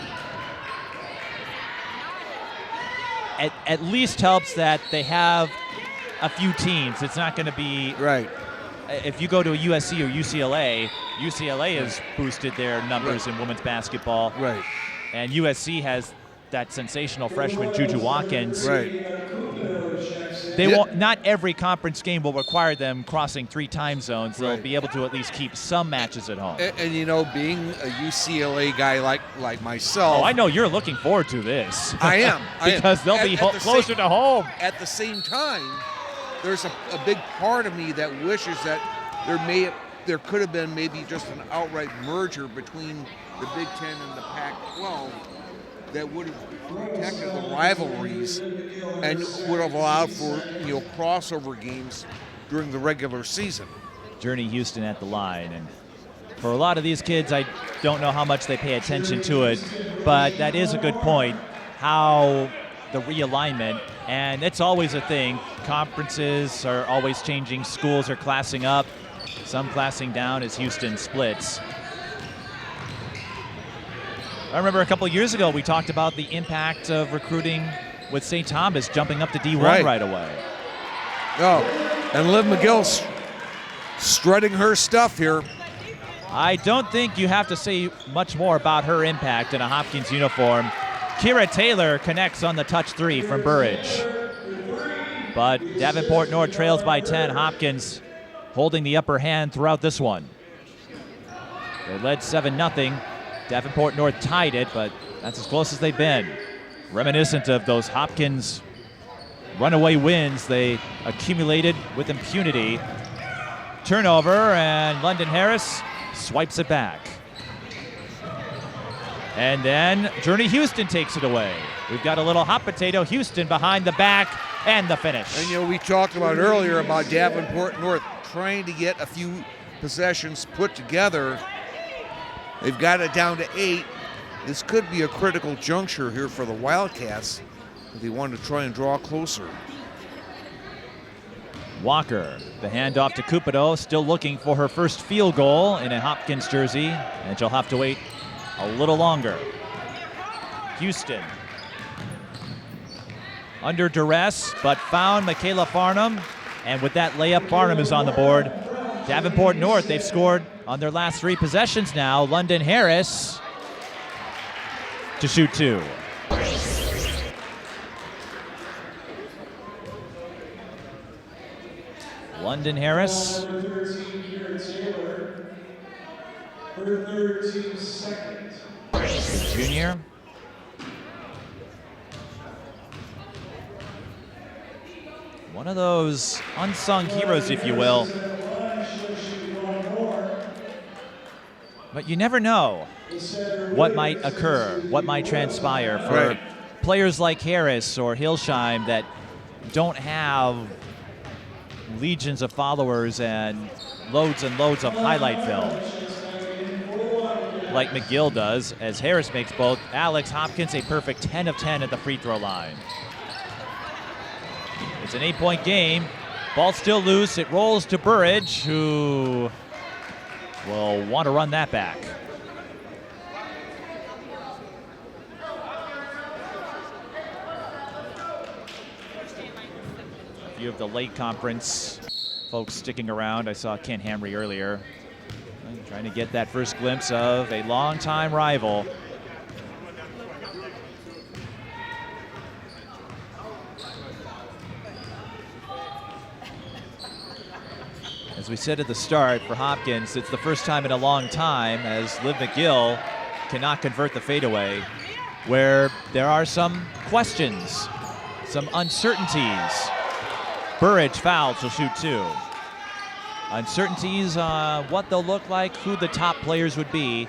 at least helps that they have a few teams. It's not going to be Right. If you go to a USC or UCLA has boosted their numbers in women's basketball. Right. And USC has that sensational freshman Juju Watkins. Right. They won't. Not every conference game will require them crossing 3 time zones. They'll be able to at least keep some matches at home. And you know, being a UCLA guy like myself. Oh, I know you're looking forward to this. I am. Because they'll be closer to home. At the same time, there's a big part of me that wishes that there could have been maybe just an outright merger between the Big Ten and the Pac-12 that would have protected the rivalries and would have allowed for crossover games during the regular season. Journey Houston at the line, and for a lot of these kids, I don't know how much they pay attention to it, but that is a good point. How the realignment, and it's always a thing. Conferences are always changing. Schools are classing up, some classing down as Houston splits. I remember a couple years ago we talked about the impact of recruiting with St. Thomas jumping up to D1 right away. Oh, and Liv McGill strutting her stuff here. I don't think you have to say much more about her impact in a Hopkins uniform. Kira Taylor connects on the touch 3 from Bourrage. But Davenport North trails by 10. Hopkins holding the upper hand throughout this one. They led 7-0. Davenport North tied it, but that's as close as they've been. Reminiscent of those Hopkins runaway wins they accumulated with impunity. Turnover, and London Harris swipes it back. And then Journey Houston takes it away. We've got a little hot potato Houston behind the back and the finish. And we talked about earlier about Davenport North trying to get a few possessions put together. They've got it down to 8. This could be a critical juncture here for the Wildcats if they want to try and draw closer. Walker, the handoff to Cupido, still looking for her first field goal in a Hopkins jersey, and she'll have to wait a little longer. Houston under duress, but found Michaela Farnham, and with that layup, Farnham is on the board. Davenport North, they've scored on their last 3 possessions now. London Harris to shoot 2. London Harris. Junior. One of those unsung heroes, if you will. But you never know what might occur, what might transpire for players like Harris or Hilsheim that don't have legions of followers and loads of highlight film like McGill does, as Harris makes both. Alex Hopkins a perfect 10 of 10 at the free throw line. It's an 8-point game. Ball still loose. It rolls to Bourrage, who will want to run that back. A few of the late conference folks sticking around. I saw Ken Hamry earlier, trying to get that first glimpse of a longtime rival. As we said at the start, for Hopkins, it's the first time in a long time as Liv McGill cannot convert the fadeaway, where there are some questions, some uncertainties. Bourrage fouled, she'll shoot 2. Uncertainties on what they'll look like, who the top players would be.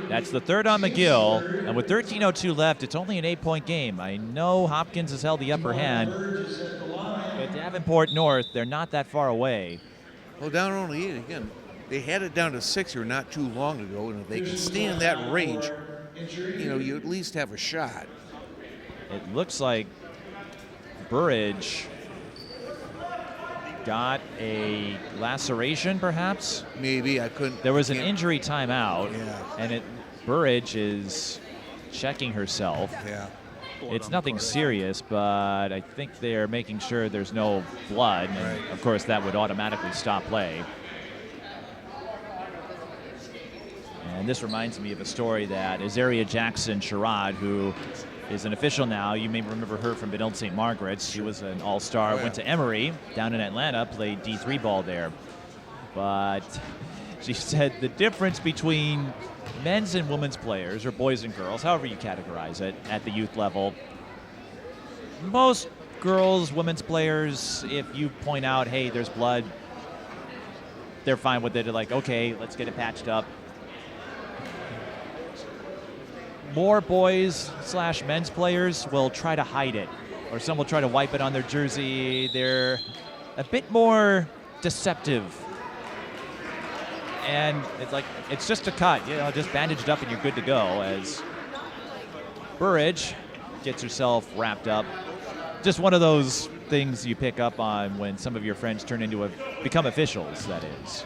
That's the third on McGill, and with 13:02 left, it's only an 8-point game. I know Hopkins has held the upper hand, but Davenport North, they're not that far away. Well, down only 8 again. They had it down to 6 here not too long ago, and if they can stay in that range, you at least have a shot. It looks like Bourrage got a laceration, perhaps? Maybe, I couldn't. There was an injury timeout, Yeah. and Bourrage is checking herself. Yeah. It's nothing serious, but I think they're making sure there's no blood. And Right. of course, that would automatically stop play. And this reminds me of a story that Azaria Jackson Sherrod, who is an official now. You may remember her from Benilde St. Margaret's. She was an all-star, Oh, yeah. went to Emory down in Atlanta, played D3 ball there. But she said the difference between men's and women's players, or boys and girls, however you categorize it, at the youth level, most girls, women's players, if you point out, hey, there's blood, they're fine with it. They're like, okay, let's get it patched up. More boys / men's players will try to hide it, or some will try to wipe it on their jersey. They're a bit more deceptive. And it's like, it's just a cut, just bandaged up and you're good to go, as Bourrage gets herself wrapped up. Just one of those things you pick up on when some of your friends become officials, that is.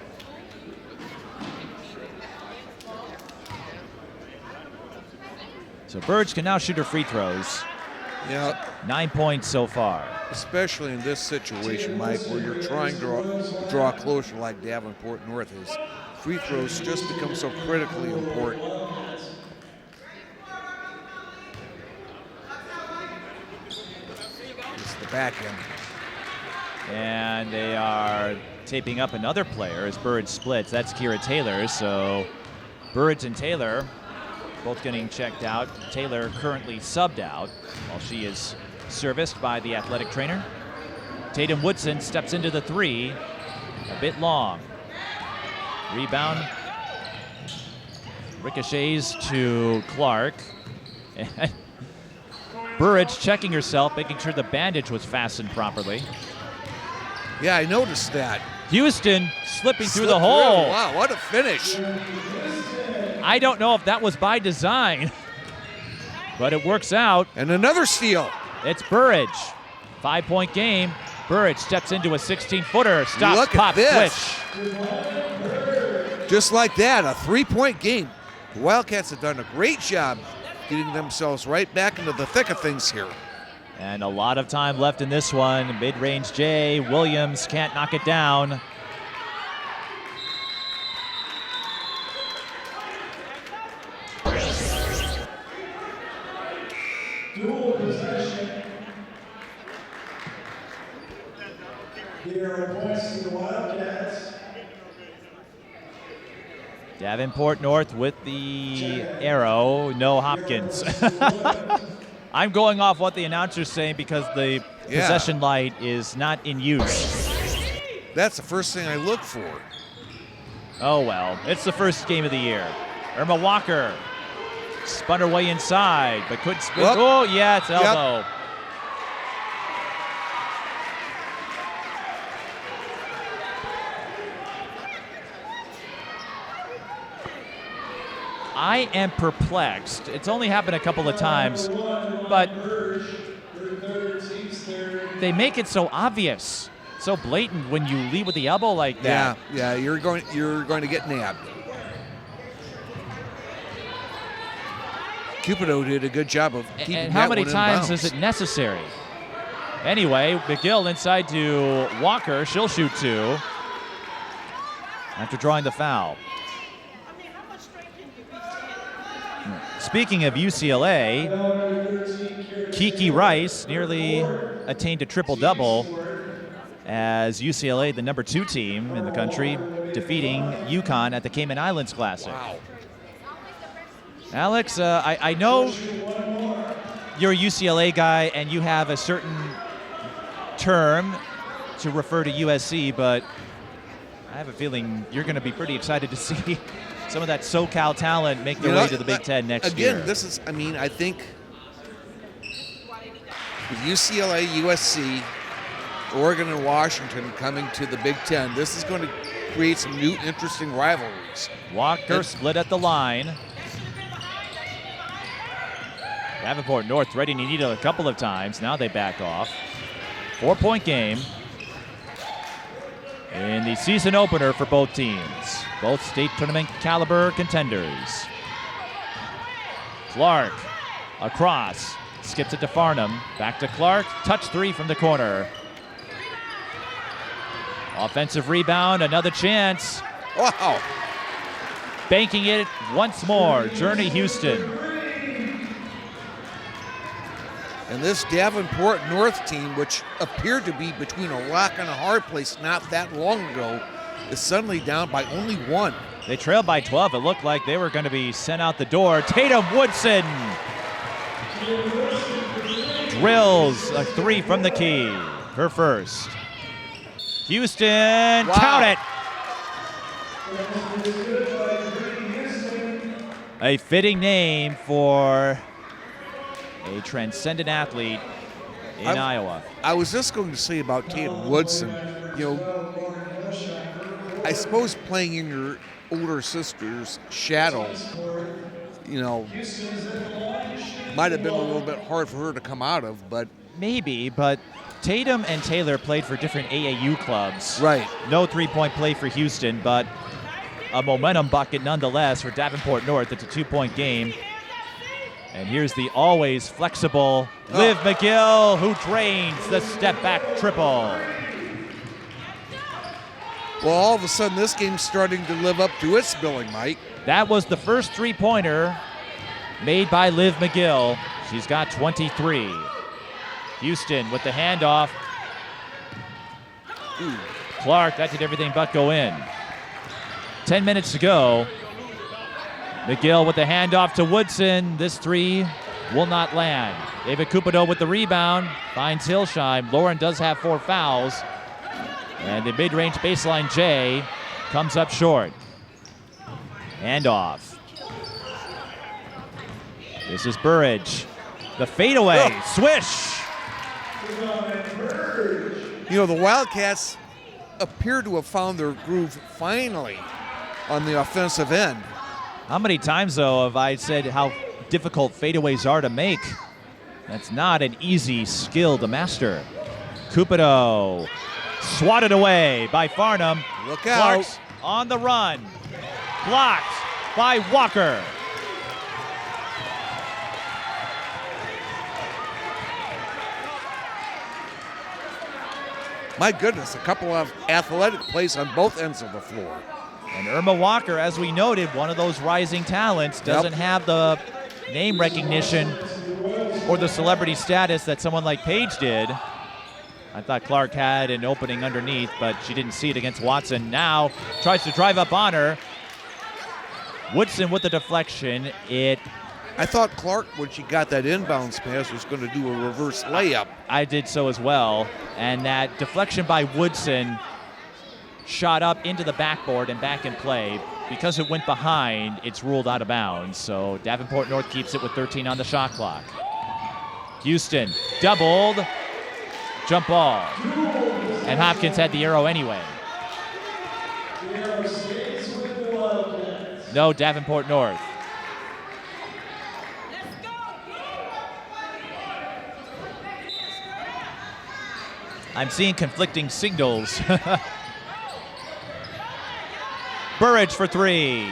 So Bourrage can now shoot her free throws. Yeah. 9 points so far. Especially in this situation, Mike, where you're trying to draw closer like Davenport North is. Free throws just become so critically important. It's the back end. And they are taping up another player as Bourrage splits. That's Kira Taylor. So Bourrage and Taylor both getting checked out. Taylor currently subbed out while she is serviced by the athletic trainer. Tatum Woodson steps into the three, a bit long. Rebound ricochets to Clark. And Bourrage checking herself, making sure the bandage was fastened properly. Yeah, I noticed that. Houston slipping through the hole. Wow, what a finish. I don't know if that was by design, but it works out. And another steal. It's Bourrage. 5-point game. Bourrage steps into a 16-footer. Stops, Look at pop, this. switch. Just like that, a 3-point game. The Wildcats have done a great job getting themselves right back into the thick of things here. And a lot of time left in this one. Mid-range J. Williams can't knock it down. Dual possession. Here are points to the Wildcats. Davenport North with the arrow. No Hopkins. I'm going off what the announcer's saying because the possession light is not in use. That's the first thing I look for. Oh well, it's the first game of the year. Irma Walker spun her way inside, but couldn't spin. Whoop. Oh yeah, it's elbow. I am perplexed. It's only happened a couple of times, but they make it so obvious, so blatant when you lead with the elbow like that. Yeah, you're going to get nabbed. Cupido did a good job of keeping And that how many one in times bounds. is it necessary? Anyway, McGill inside to Walker. She'll shoot two after drawing the foul. Speaking of UCLA, Kiki Rice nearly attained a triple-double as UCLA, the number 2 team in the country, defeating UConn at the Cayman Islands Classic. Wow. Alex, I know you're a UCLA guy and you have a certain term to refer to USC, but I have a feeling you're going to be pretty excited to see some of that SoCal talent make their way to the Big Ten next year. Again, this is, I think with UCLA, USC, Oregon, and Washington coming to the Big Ten, this is going to create some new interesting rivalries. Walker split at the line. Davenport North threading the needle a couple of times. Now they back off. 4-point game in the season opener for both teams. Both state tournament caliber contenders. Clark across, skips it to Farnham. Back to Clark, touch three from the corner. Offensive rebound, another chance. Wow. Banking it once more, Journey Houston. And this Davenport North team, which appeared to be between a rock and a hard place not that long ago, is suddenly down by only one. They trailed by 12. It looked like they were going to be sent out the door. Tatum Woodson drills a three from the key, her first. Houston, count it. A fitting name for a transcendent athlete in Iowa. I was just going to say about Tatum Woodson, you know, I suppose playing in your older sister's shadow, you know, might have been a little bit hard for her to come out of, but maybe, but Tatum and Taylor played for different AAU clubs. Right. No three-point play for Houston, but a momentum bucket nonetheless for Davenport North. It's a 2-point game. And here's the always flexible Liv McGill, who drains the step-back triple. Well, all of a sudden, this game's starting to live up to its billing, Mike. That was the first three-pointer made by Liv McGill. She's got 23. Houston with the handoff. Clark, that did everything but go in. 10 minutes to go. McGill with the handoff to Woodson. This three will not land. David Cupido with the rebound. Finds Hillsheim. Lauren does have 4 fouls. And the mid-range baseline J comes up short. Handoff. This is Bourrage. The fadeaway. Swish. You know, the Wildcats appear to have found their groove finally on the offensive end. How many times, though, have I said how difficult fadeaways are to make? That's not an easy skill to master. Cupido swatted away by Farnham. Look out. Clark's on the run. Blocked by Walker. My goodness, a couple of athletic plays on both ends of the floor. And Irma Walker, as we noted, one of those rising talents, doesn't have the name recognition or the celebrity status that someone like Paige did. I thought Clark had an opening underneath, but she didn't see it against Watson. Now tries to drive up on her. Woodson with the deflection. I thought Clark, when she got that inbounds pass, was going to do a reverse layup. I did so as well. And that deflection by Woodson shot up into the backboard and back in play. Because it went behind, it's ruled out of bounds. So Davenport North keeps it with 13 on the shot clock. Houston doubled. Jump ball. And Hopkins had the arrow anyway. No, Davenport North. I'm seeing conflicting signals. Bourrage for three.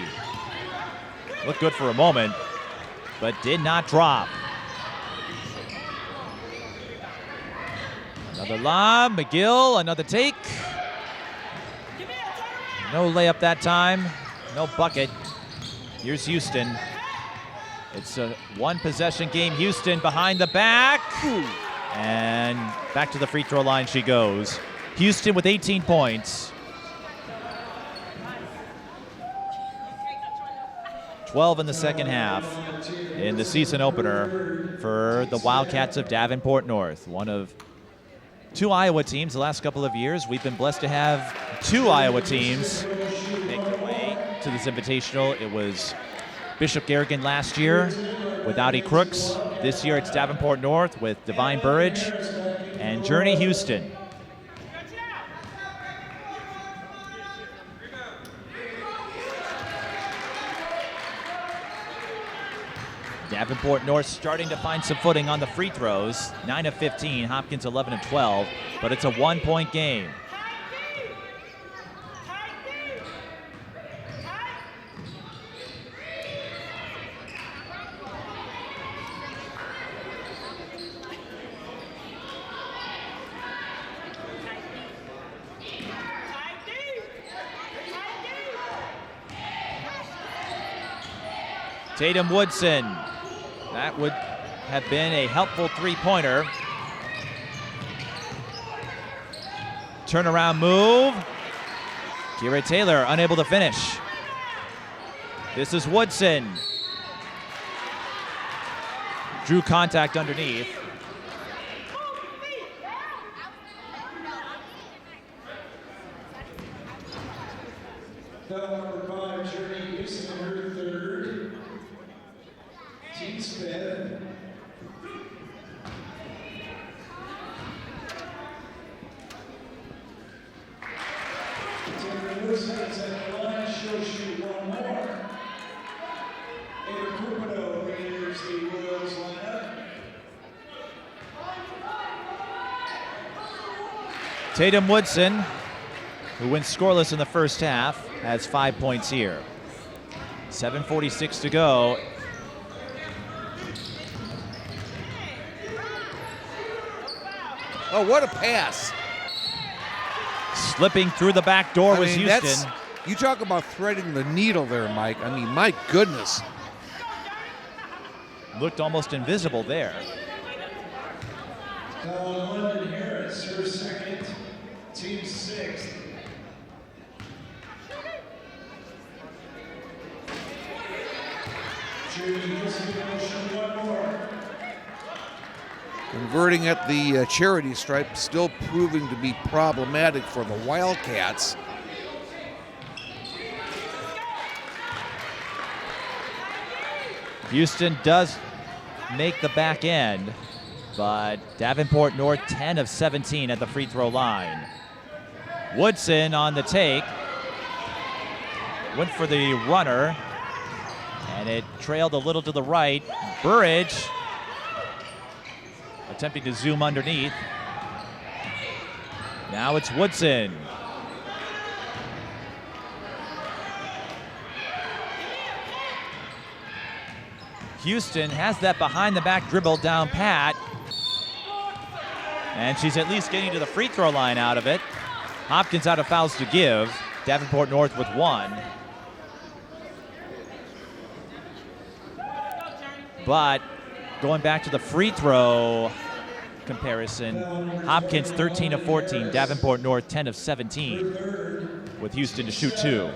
Looked good for a moment, but did not drop. Another lob, McGill, another take. No layup that time, no bucket. Here's Houston. It's a one-possession game. Houston behind the back. And back to the free throw line she goes. Houston with 18 points. 12 in the second half in the season opener for the Wildcats of Davenport North. One of 2 Iowa teams the last couple of years. We've been blessed to have 2 Iowa teams make their way to this invitational. It was Bishop Garrigan last year with Audi Crooks. This year it's Davenport North with Divine Bourrage and Journey Houston. Davenport North starting to find some footing on the free throws. 9 of 15, Hopkins 11 of 12, but it's a 1-point game. Tatum Woodson, that would have been a helpful three-pointer. Turnaround move. Kira Taylor unable to finish. This is Woodson. Drew contact underneath. Foul number 5, Journey Houston, her third. Team's Peden. Taylor Wilson is at the line. She'll shoot one more. Ada Cupido enters the Royals lineup. Tatum Woodson, who went scoreless in the first half, has 5 points here. 7:46 to go. Oh, what a pass. Slipping through the back door was Houston. That's, you talk about threading the needle there, Mike. I mean, my goodness. Looked almost invisible there. Foul on London Harris, her second, team sixth. Judy Houston will shoot one more. Converting at the charity stripe, still proving to be problematic for the Wildcats. Houston does make the back end, but Davenport North 10 of 17 at the free throw line. Woodson on the take. Went for the runner, and it trailed a little to the right. Bourrage attempting to zoom underneath. Now it's Woodson. Houston has that behind the back dribble down pat. And she's at least getting to the free throw line out of it. Hopkins out of fouls to give. Davenport North with one. But going back to the free throw comparison, Hopkins 13 of 14, Davenport North 10 of 17, with Houston to shoot two.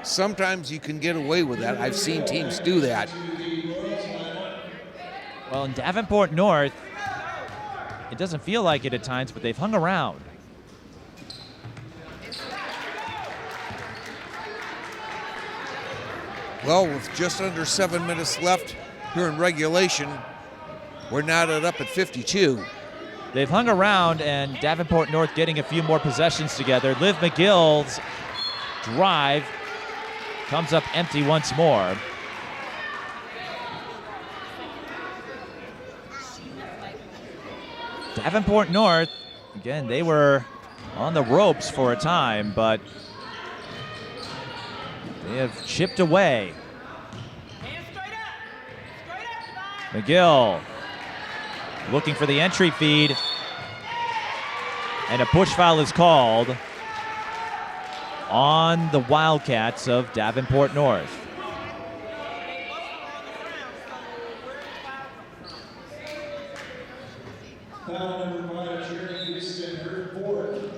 Sometimes you can get away with that. I've seen teams do that. Well, in Davenport North, it doesn't feel like it at times, but they've hung around. Well, with just under 7 minutes left here in regulation, we're knotted up at 52. They've hung around, and Davenport North getting a few more possessions together. Liv McGill's drive comes up empty once more. Davenport North, again, they were on the ropes for a time, but they have chipped away. McGill looking for the entry feed, and a push foul is called on the Wildcats of Davenport North.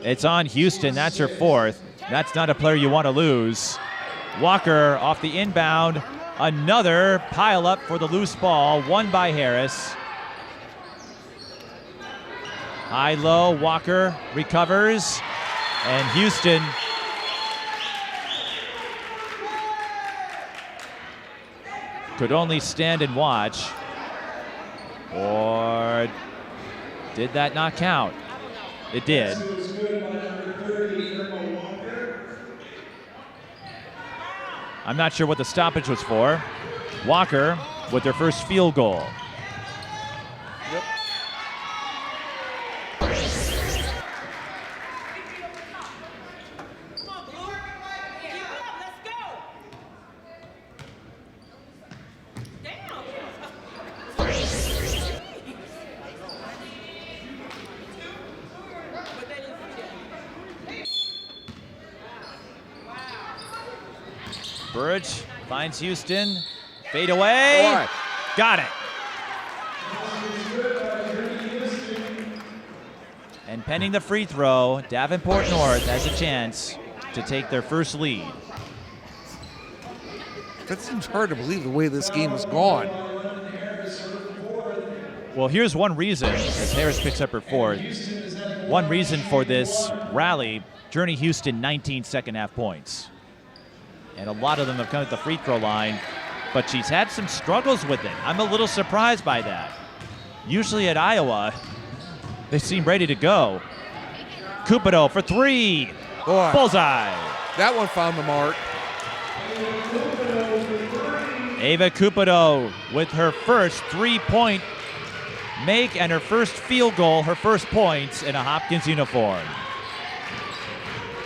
It's on Houston, that's her fourth. That's not a player you want to lose. Walker off the inbound, another pile up for the loose ball, won by Harris. High-low, Walker recovers, and Houston could only stand and watch. Or did that not count? It did. It was good by number 30, Walker. I'm not sure what the stoppage was for. Walker with their first field goal. Yep. Bourrage finds Houston. Fade away. Boy. Got it. And pending the free throw, Davenport North has a chance to take their first lead. That seems hard to believe the way this game has gone. Well, here's one reason, as Harris picks up her fourth. One reason for this rally, Journey Houston 19 second half points. And a lot of them have come at the free throw line, but she's had some struggles with it. I'm a little surprised by that. Usually at Iowa, they seem ready to go. Cupido for three. Boy, Bullseye. that one found the mark. Ava Cupido with her first three-point make and her first field goal, her first points in a Hopkins uniform.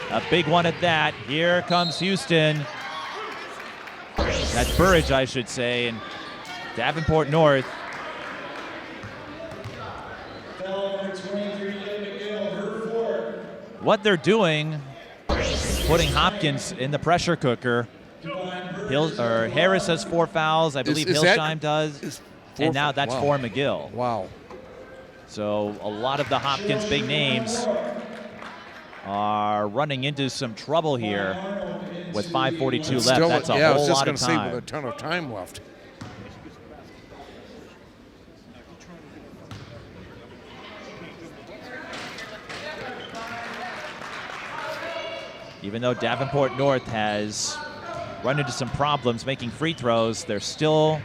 A big one at that. Here comes Houston. That's Bourrage, I should say, and Davenport North. What they're doing, putting Hopkins in the pressure cooker. Harris has 4 fouls. I believe Hillsheim does. And now that's for McGill. Wow. So a lot of the Hopkins big names are running into some trouble here with 5:42 left. That's a whole lot of time. With a ton of time left. Even though Davenport North has run into some problems making free throws, they're still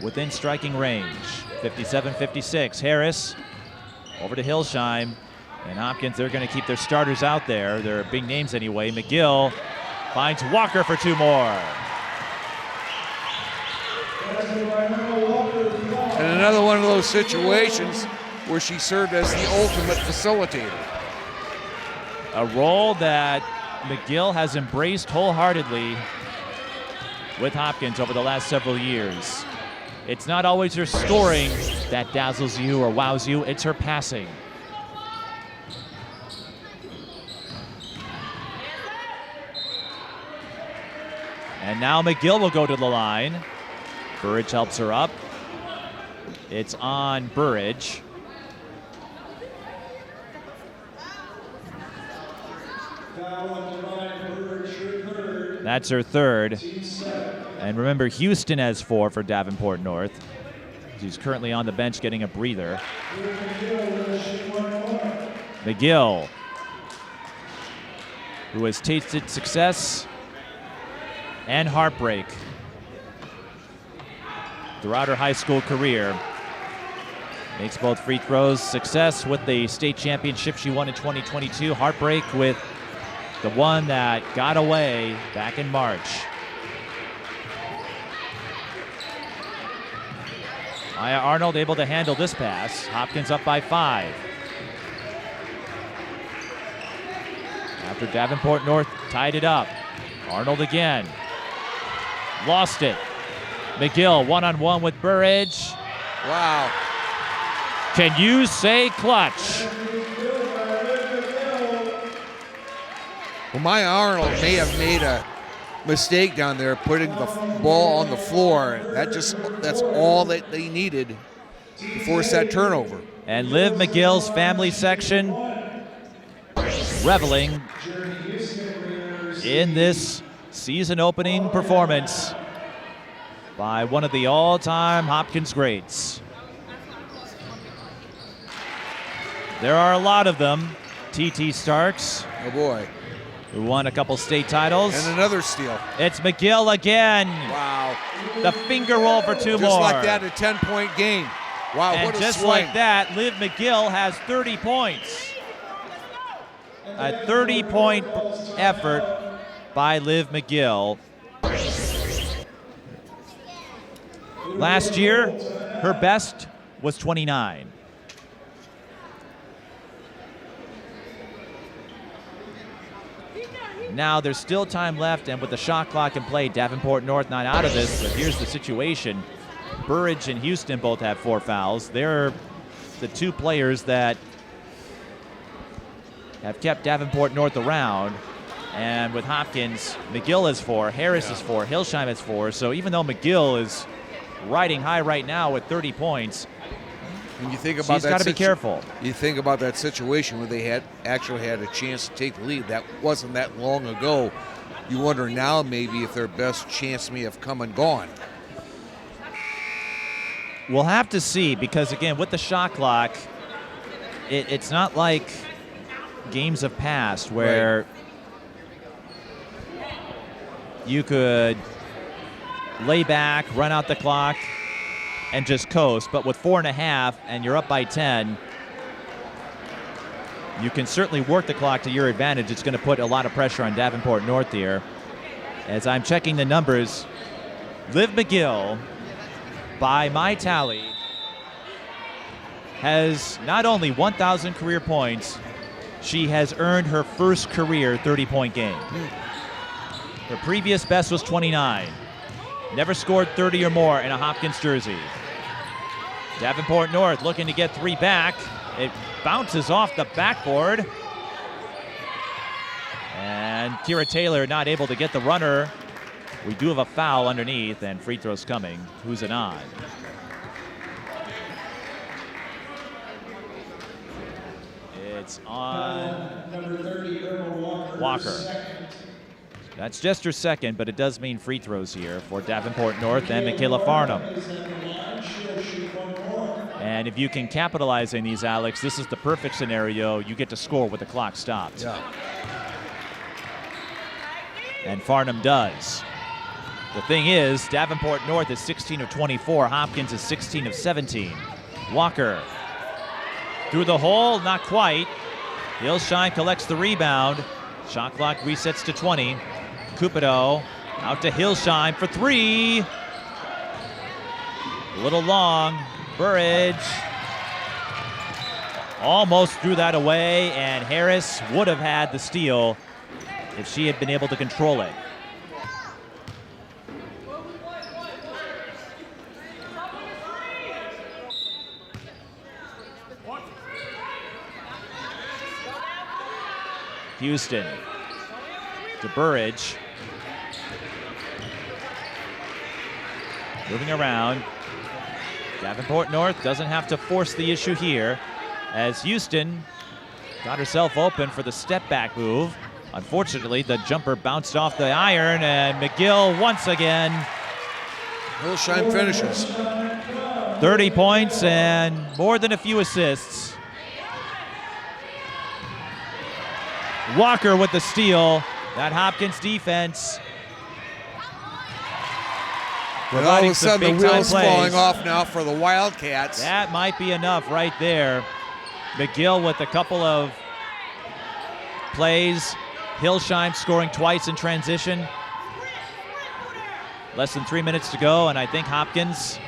within striking range. 57-56. Harris over to Hillsheim. And Hopkins, they're going to keep their starters out there. They're big names anyway. McGill finds Walker for 2 more. And another one of those situations where she served as the ultimate facilitator. A role that McGill has embraced wholeheartedly with Hopkins over the last several years. It's not always her scoring that dazzles you or wows you, it's her passing. And now McGill will go to the line. Bourrage helps her up. It's on Bourrage. That's her third. And remember, Houston has 4 for Davenport North. She's currently on the bench getting a breather. McGill, who has tasted success and heartbreak throughout her high school career. Makes both free throws. Success with the state championship she won in 2022. Heartbreak with the one that got away back in March. Maya Arnold able to handle this pass. Hopkins up by 5. After Davenport North tied it up. Arnold again. Lost it. McGill one-on-one with Bourrage. Wow. Can you say clutch? Well, Maya Arnold may have made a mistake down there putting the ball on the floor. That's all that they needed to force that turnover. And Liv McGill's family section reveling in this season opening performance by one of the all-time Hopkins greats. There are a lot of them. T.T. Starks, Oh boy. who won a couple state titles. And another steal. It's McGill again. Wow. The finger roll for 2 more. Just like that, a 10-point game. Wow, And what a just swing. like that, Liv McGill has 30 points. A 30-point effort by Liv McGill. Last year, her best was 29. Now there's still time left, and with the shot clock in play, Davenport North not out of this, but here's the situation. Bourrage and Houston both have 4 fouls. They're the 2 players that have kept Davenport North around. And with Hopkins, McGill has 4, Harris has 4, Hillsheim has 4. So even though McGill is riding high right now with 30 points, and you think about she's got to be careful. You think about that situation where they actually had a chance to take the lead. That wasn't that long ago. You wonder now maybe if their best chance may have come and gone. We'll have to see, because again, with the shot clock, it's not like games of past where you could lay back, run out the clock, and just coast. But with 4.5 and you're up by 10, you can certainly work the clock to your advantage. It's going to put a lot of pressure on Davenport North here. As I'm checking the numbers, Liv McGill, by my tally, has not only 1,000 career points, she has earned her first career 30-point game. Her previous best was 29. Never scored 30 or more in a Hopkins jersey. Davenport North looking to get 3 back. It bounces off the backboard. And Kira Taylor not able to get the runner. We do have a foul underneath, and free throws coming. Who's it on? It's on Number 30, Earl Walker. That's just her second, but it does mean free throws here for Davenport North and Michaela Farnham. And if you can capitalize on these, Alex, this is the perfect scenario. You get to score with the clock stopped. Yeah. And Farnham does. The thing is, Davenport North is 16 of 24. Hopkins is 16 of 17. Walker through the hole, not quite. Hillsheim collects the rebound. Shot clock resets to 20. Cupido out to Hillsheim for 3. A little long. Bourrage almost threw that away, and Harris would have had the steal if she had been able to control it. Houston to Bourrage. Moving around. Davenport North doesn't have to force the issue here, as Houston got herself open for the step back move. Unfortunately, the jumper bounced off the iron, and McGill once again. Hillsheim finishes. 30 points and more than a few assists. Walker with the steal. That Hopkins defense. And all of a sudden, the wheels falling off now for the Wildcats. That might be enough right there. McGill with a couple of plays. Hillsheim scoring twice in transition. Less than 3 minutes to go, and I think Hopkins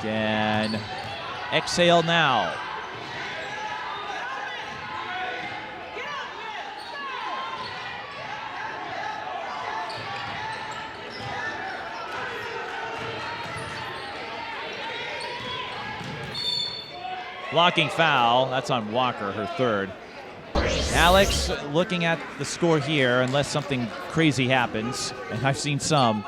can exhale now. Blocking foul, that's on Walker, her third. Alex, looking at the score here, unless something crazy happens, and I've seen some.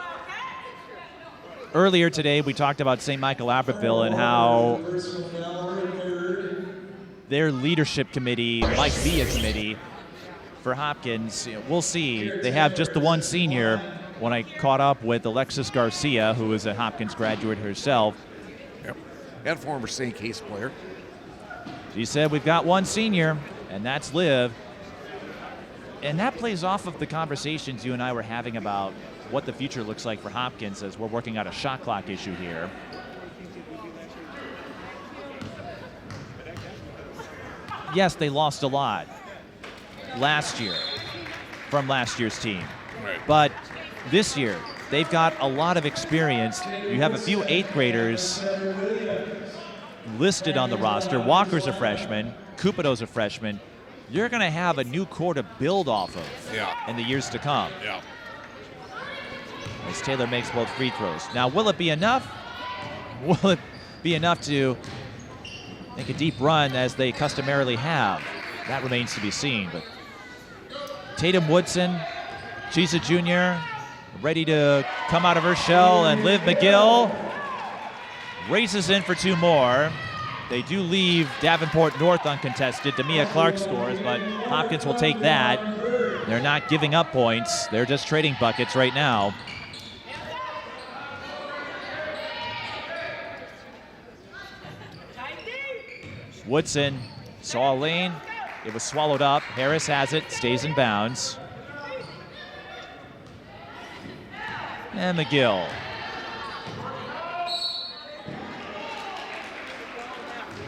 Earlier today, we talked about St. Michael Albertville and how their leadership committee might be a committee for Hopkins. We'll see. They have just the one senior. When I caught up with Alexis Garcia, who is a Hopkins graduate herself. Yep. And former St. Case player. She said, we've got one senior, and that's Liv. And that plays off of the conversations you and I were having about what the future looks like for Hopkins as we're working out a shot clock issue here. yes, they lost a lot last year from last year's team. Right. But this year, they've got a lot of experience. You have a few 8th graders listed on the roster. Walker's a freshman. Cupido's a freshman. You're going to have a new core to build off of in the years to come. Yeah. As Taylor makes both free throws. Now, will it be enough? Will it be enough to make a deep run as they customarily have? That remains to be seen. But Tatum Woodson, she's a junior, ready to come out of her shell, and Liv McGill races in for 2 more. They do leave Davenport North uncontested. Demia Clark scores, but Hopkins will take that. They're not giving up points. They're just trading buckets right now. Woodson saw a lane. It was swallowed up. Harris has it, stays in bounds. And McGill.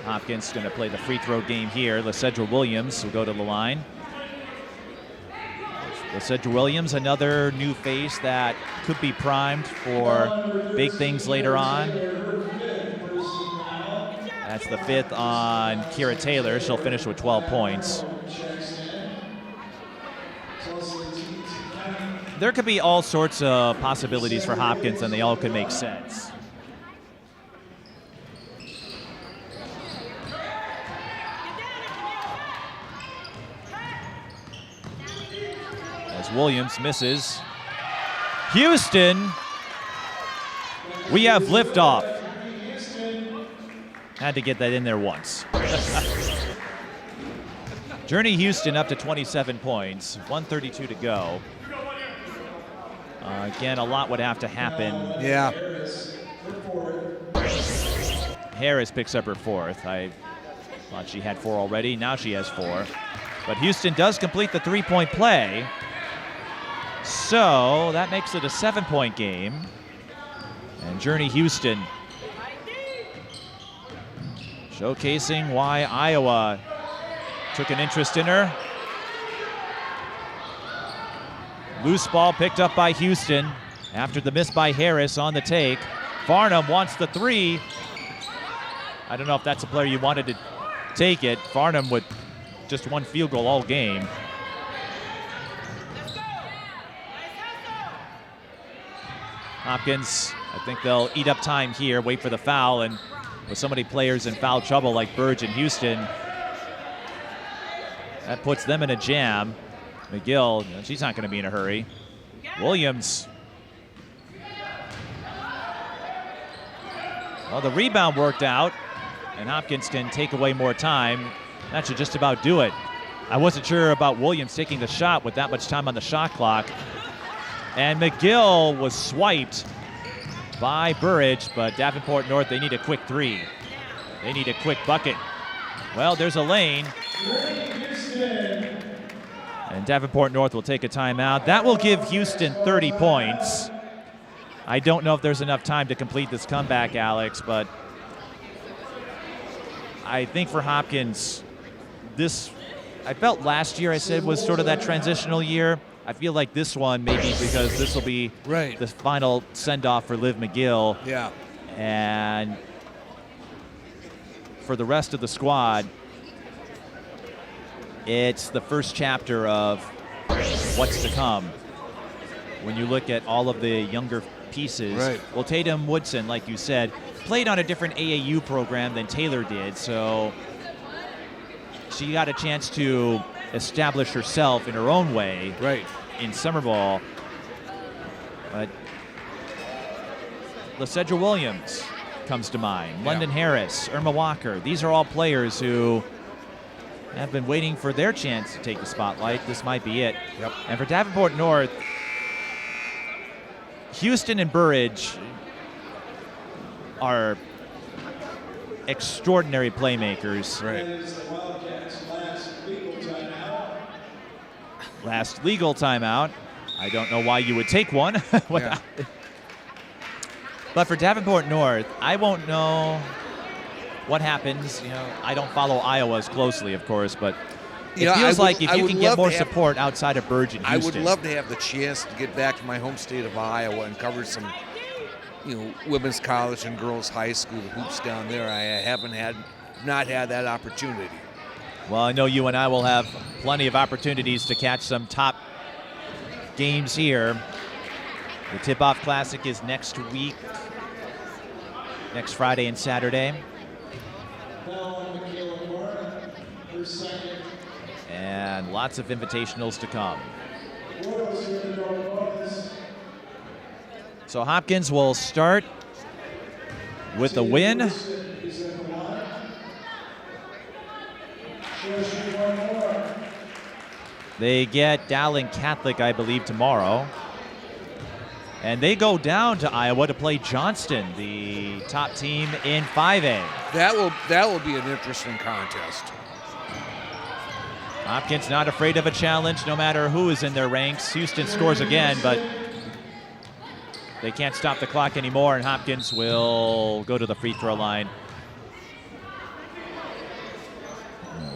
Hopkins going to play the free throw game here. Lysedra Williams will go to the line. Lysedra Williams, another new face that could be primed for big things later on. That's the 5th on Kira Taylor. She'll finish with 12 points. There could be all sorts of possibilities for Hopkins, and they all could make sense. As Williams misses. Houston, we have liftoff. Had to get that in there once. Journey Houston up to 27 points, 1:32 to go. Again, a lot would have to happen. Yeah. Harris picks up her 4th. I thought she had 4 already. Now she has 4. But Houston does complete the 3-point play. So that makes it a 7-point game. And Journey Houston showcasing why Iowa took an interest in her. Loose ball picked up by Houston after the miss by Harris on the take. Farnham wants the 3. I don't know if that's a player you wanted to take it. Farnham with just 1 field goal all game. Hopkins, I think they'll eat up time here, wait for the foul, and with so many players in foul trouble like Bourrage and Houston, that puts them in a jam. McGill, she's not going to be in a hurry. Williams. Well, the rebound worked out, and Hopkins can take away more time. That should just about do it. I wasn't sure about Williams taking the shot with that much time on the shot clock. And McGill was swiped by Bourrage, but Davenport North, they need a quick 3. They need a quick bucket. Well, there's a lane. And Davenport North will take a timeout. That will give Houston 30 points. I don't know if there's enough time to complete this comeback, Alex, but I think for Hopkins, I felt last year I said was sort of that transitional year. I feel like this one maybe because this will be the final send-off for Liv McGill. Yeah. And for the rest of the squad, it's the first chapter of what's to come. When you look at all of the younger pieces, well, Tatum Woodson, like you said, played on a different AAU program than Taylor did, so she got a chance to establish herself in her own way in summer ball. But Lysedra Williams comes to mind. London Harris, Irma Walker. These are all players who have been waiting for their chance to take the spotlight. This might be it. And for Davenport North, Houston and Bourrage are extraordinary playmakers. Last legal timeout. I don't know why you would take one. But for Davenport North, I won't know what happens. I don't follow Iowa as closely, of course, but it I feels would- like if I you would can get love more to have- support outside of Bourrage and I Houston. would love to have the chance to get back to my home state of Iowa and cover some, women's college and girls high school hoops down there. I haven't not had that opportunity. Well, I know you and I will have plenty of opportunities to catch some top games here. The Tip-Off Classic is next week, next Friday and Saturday. And lots of invitationals to come. So Hopkins will start with a win. They get Dowling Catholic, I believe, tomorrow. And they go down to Iowa to play Johnston, the top team in 5A. That will be an interesting contest. Hopkins not afraid of a challenge, no matter who is in their ranks. Houston scores again, but they can't stop the clock anymore, and Hopkins will go to the free throw line.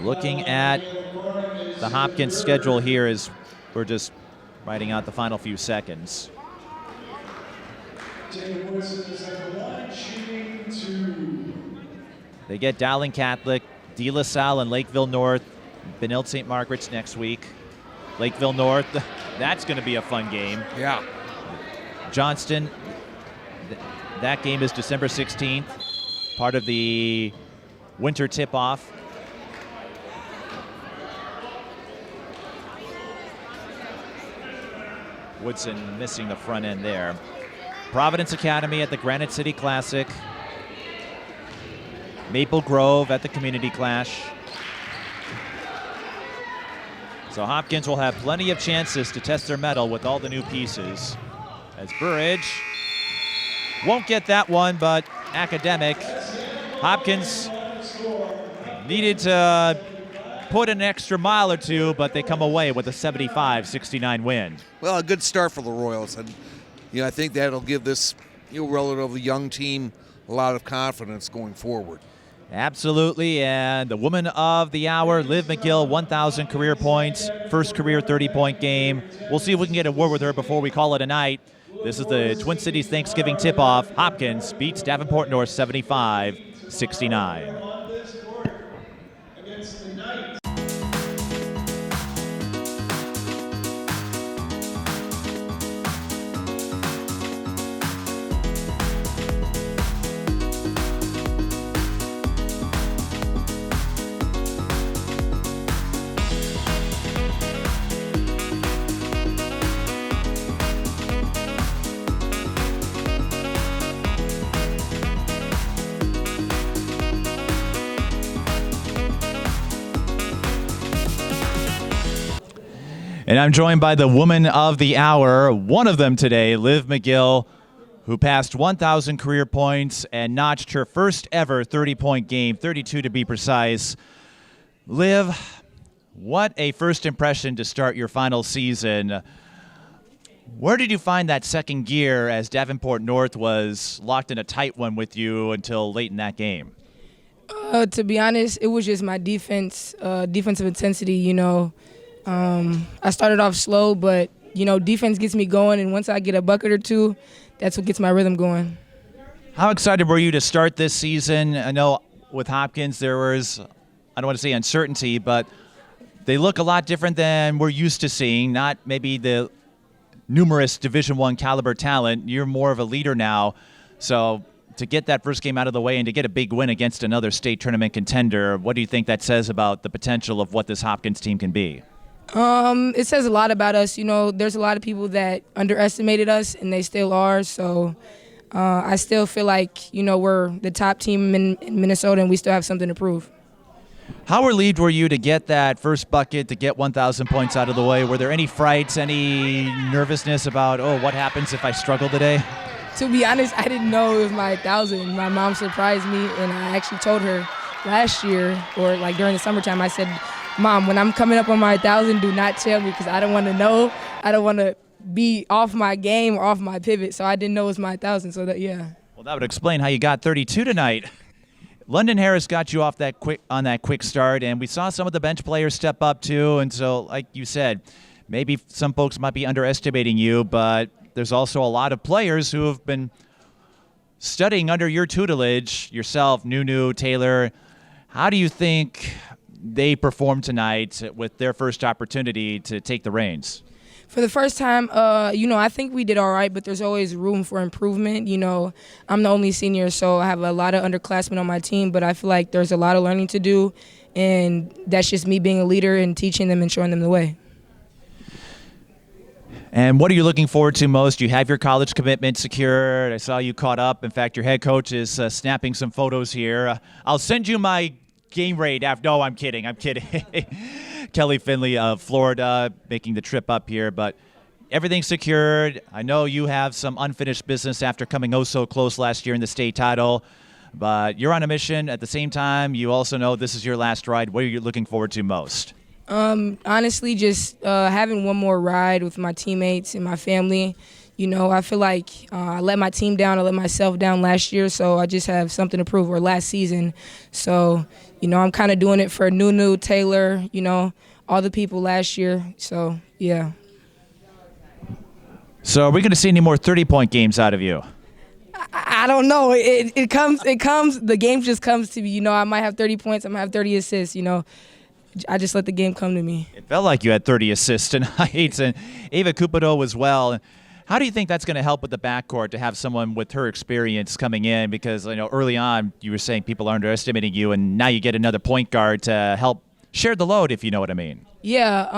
Looking at the Hopkins schedule here as we're just writing out the final few seconds. They get Dowling Catholic, De La Salle, and Lakeville North. Benilde St. Margaret's next week. Lakeville North, that's going to be a fun game. Yeah. Johnston, that game is December 16th, part of the winter tip-off. Woodson missing the front end there. Providence Academy at the Granite City Classic. Maple Grove at the Community Clash. So Hopkins will have plenty of chances to test their mettle with all the new pieces. As Bourrage won't get that one, but Academic. Hopkins needed to put an extra mile or two, but they come away with a 75-69 win. Well, a good start for the Royals, and I think that'll give this relatively young team a lot of confidence going forward. Absolutely, and the woman of the hour, Liv McGill, 1,000 career points, first career 30-point game. We'll see if we can get a word with her before we call it a night. This is the Twin Cities Thanksgiving tip-off. Hopkins beats Davenport North 75-69. And I'm joined by the woman of the hour, one of them today, Liv McGill, who passed 1,000 career points and notched her first ever 30-point game, 32 to be precise. Liv, what a first impression to start your final season. Where did you find that second gear as Davenport North was locked in a tight one with you until late in that game? To be honest, it was just my defensive intensity, I started off slow, but, defense gets me going, and once I get a bucket or two, that's what gets my rhythm going. How excited were you to start this season? I know with Hopkins there was, I don't want to say uncertainty, but they look a lot different than we're used to seeing, not maybe the numerous Division I caliber talent. You're more of a leader now, so to get that first game out of the way and to get a big win against another state tournament contender, what do you think that says about the potential of what this Hopkins team can be? It says a lot about us. There's a lot of people that underestimated us, and they still are. So I still feel like, we're the top team in Minnesota, and we still have something to prove. How relieved were you to get that first bucket, to get 1,000 points out of the way? Were there any frights, any nervousness about, what happens if I struggle today? To be honest, I didn't know it was my 1,000. My mom surprised me, and I actually told her last year, or during the summertime, I said, Mom, when I'm coming up on my 1,000, do not tell me because I don't want to know. I don't want to be off my game or off my pivot, so I didn't know it was my 1,000. So yeah. Well, that would explain how you got 32 tonight. London Harris got you off that quick start, and we saw some of the bench players step up too. And so, like you said, maybe some folks might be underestimating you, but there's also a lot of players who have been studying under your tutelage, yourself, Nunu, Taylor. How do you think they performed tonight with their first opportunity to take the reins? For the first time, I think we did all right, but there's always room for improvement. I'm the only senior, so I have a lot of underclassmen on my team, but I feel like there's a lot of learning to do, and that's just me being a leader and teaching them and showing them the way. And what are you looking forward to most? You have your college commitment secured. I saw you caught up. In fact, your head coach is snapping some photos here. I'll send you my game rate after. No, I'm kidding. Kelly Finley of Florida making the trip up here, but everything's secured. I know you have some unfinished business after coming oh so close last year in the state title, but you're on a mission. At the same time, you also know this is your last ride. What are you looking forward to most? Honestly, just having one more ride with my teammates and my family. I feel like I let my team down, I let myself down last year, so I just have something to prove, or last season. So, I'm kind of doing it for Nunu, Taylor, all the people last year. So, yeah. So are we going to see any more 30-point games out of you? I don't know. It comes. The game just comes to me. I might have 30 points, I might have 30 assists, I just let the game come to me. It felt like you had 30 assists tonight, and Ava Cupido as well. How do you think that's going to help with the backcourt to have someone with her experience coming in? Because I know early on you were saying people are underestimating you, and now you get another point guard to help share the load, if you know what I mean. Yeah,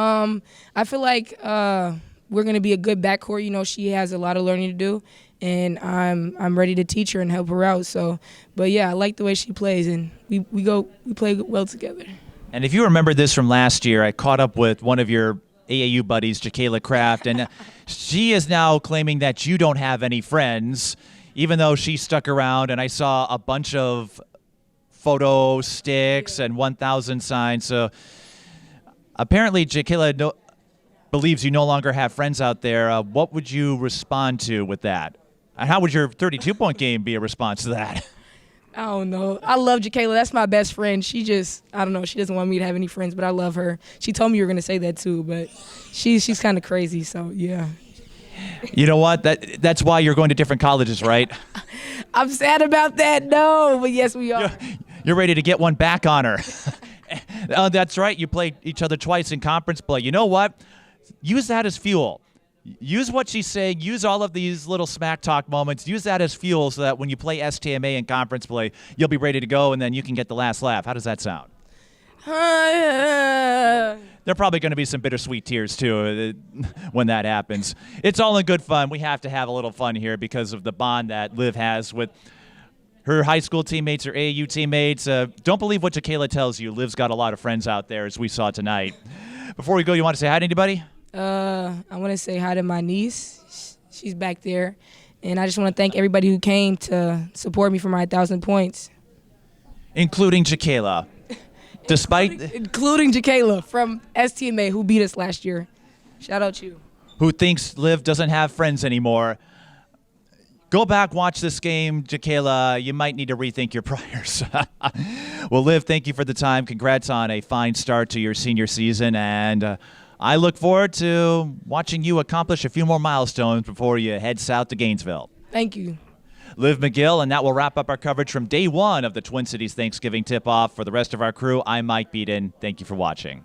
I feel like we're going to be a good backcourt. She has a lot of learning to do, and I'm ready to teach her and help her out. So, but yeah, I like the way she plays, and we play well together. And if you remember this from last year, I caught up with one of your AAU buddies, Jacayla Kraft, and she is now claiming that you don't have any friends, even though she stuck around, and I saw a bunch of photo sticks and 1,000 signs. So apparently Jacayla believes you no longer have friends out there. What would you respond to with that? And how would your 32-point game be a response to that? I don't know. I love Jacayla. That's my best friend. She just, I don't know. She doesn't want me to have any friends, but I love her. She told me you were going to say that too, but she's kind of crazy, so yeah. You know what? That's why you're going to different colleges, right? I'm sad about that, no, but yes, we are. You're ready to get one back on her. That's right. You played each other twice in conference play. You know what? Use that as fuel. Use what she's saying. Use all of these little smack talk moments. Use that as fuel so that when you play STMA in conference play, you'll be ready to go, and then you can get the last laugh. How does that sound? There are probably going to be some bittersweet tears, too, when that happens. It's all in good fun. We have to have a little fun here because of the bond that Liv has with her high school teammates, her AAU teammates. Don't believe what Jacayla tells you. Liv's got a lot of friends out there, as we saw tonight. Before we go, you want to say hi to anybody? I want to say hi to my niece. She's back there. And I just want to thank everybody who came to support me for my 1,000 points. Including Jacayla. Including Jacayla from STMA, who beat us last year. Shout out you. Who thinks Liv doesn't have friends anymore. Go back, watch this game, Jacayla. You might need to rethink your priors. Well, Liv, thank you for the time. Congrats on a fine start to your senior season, and I look forward to watching you accomplish a few more milestones before you head south to Gainesville. Thank you. Liv McGill, and that will wrap up our coverage from day one of the Twin Cities Thanksgiving tip-off. For the rest of our crew, I'm Mike Peden. Thank you for watching.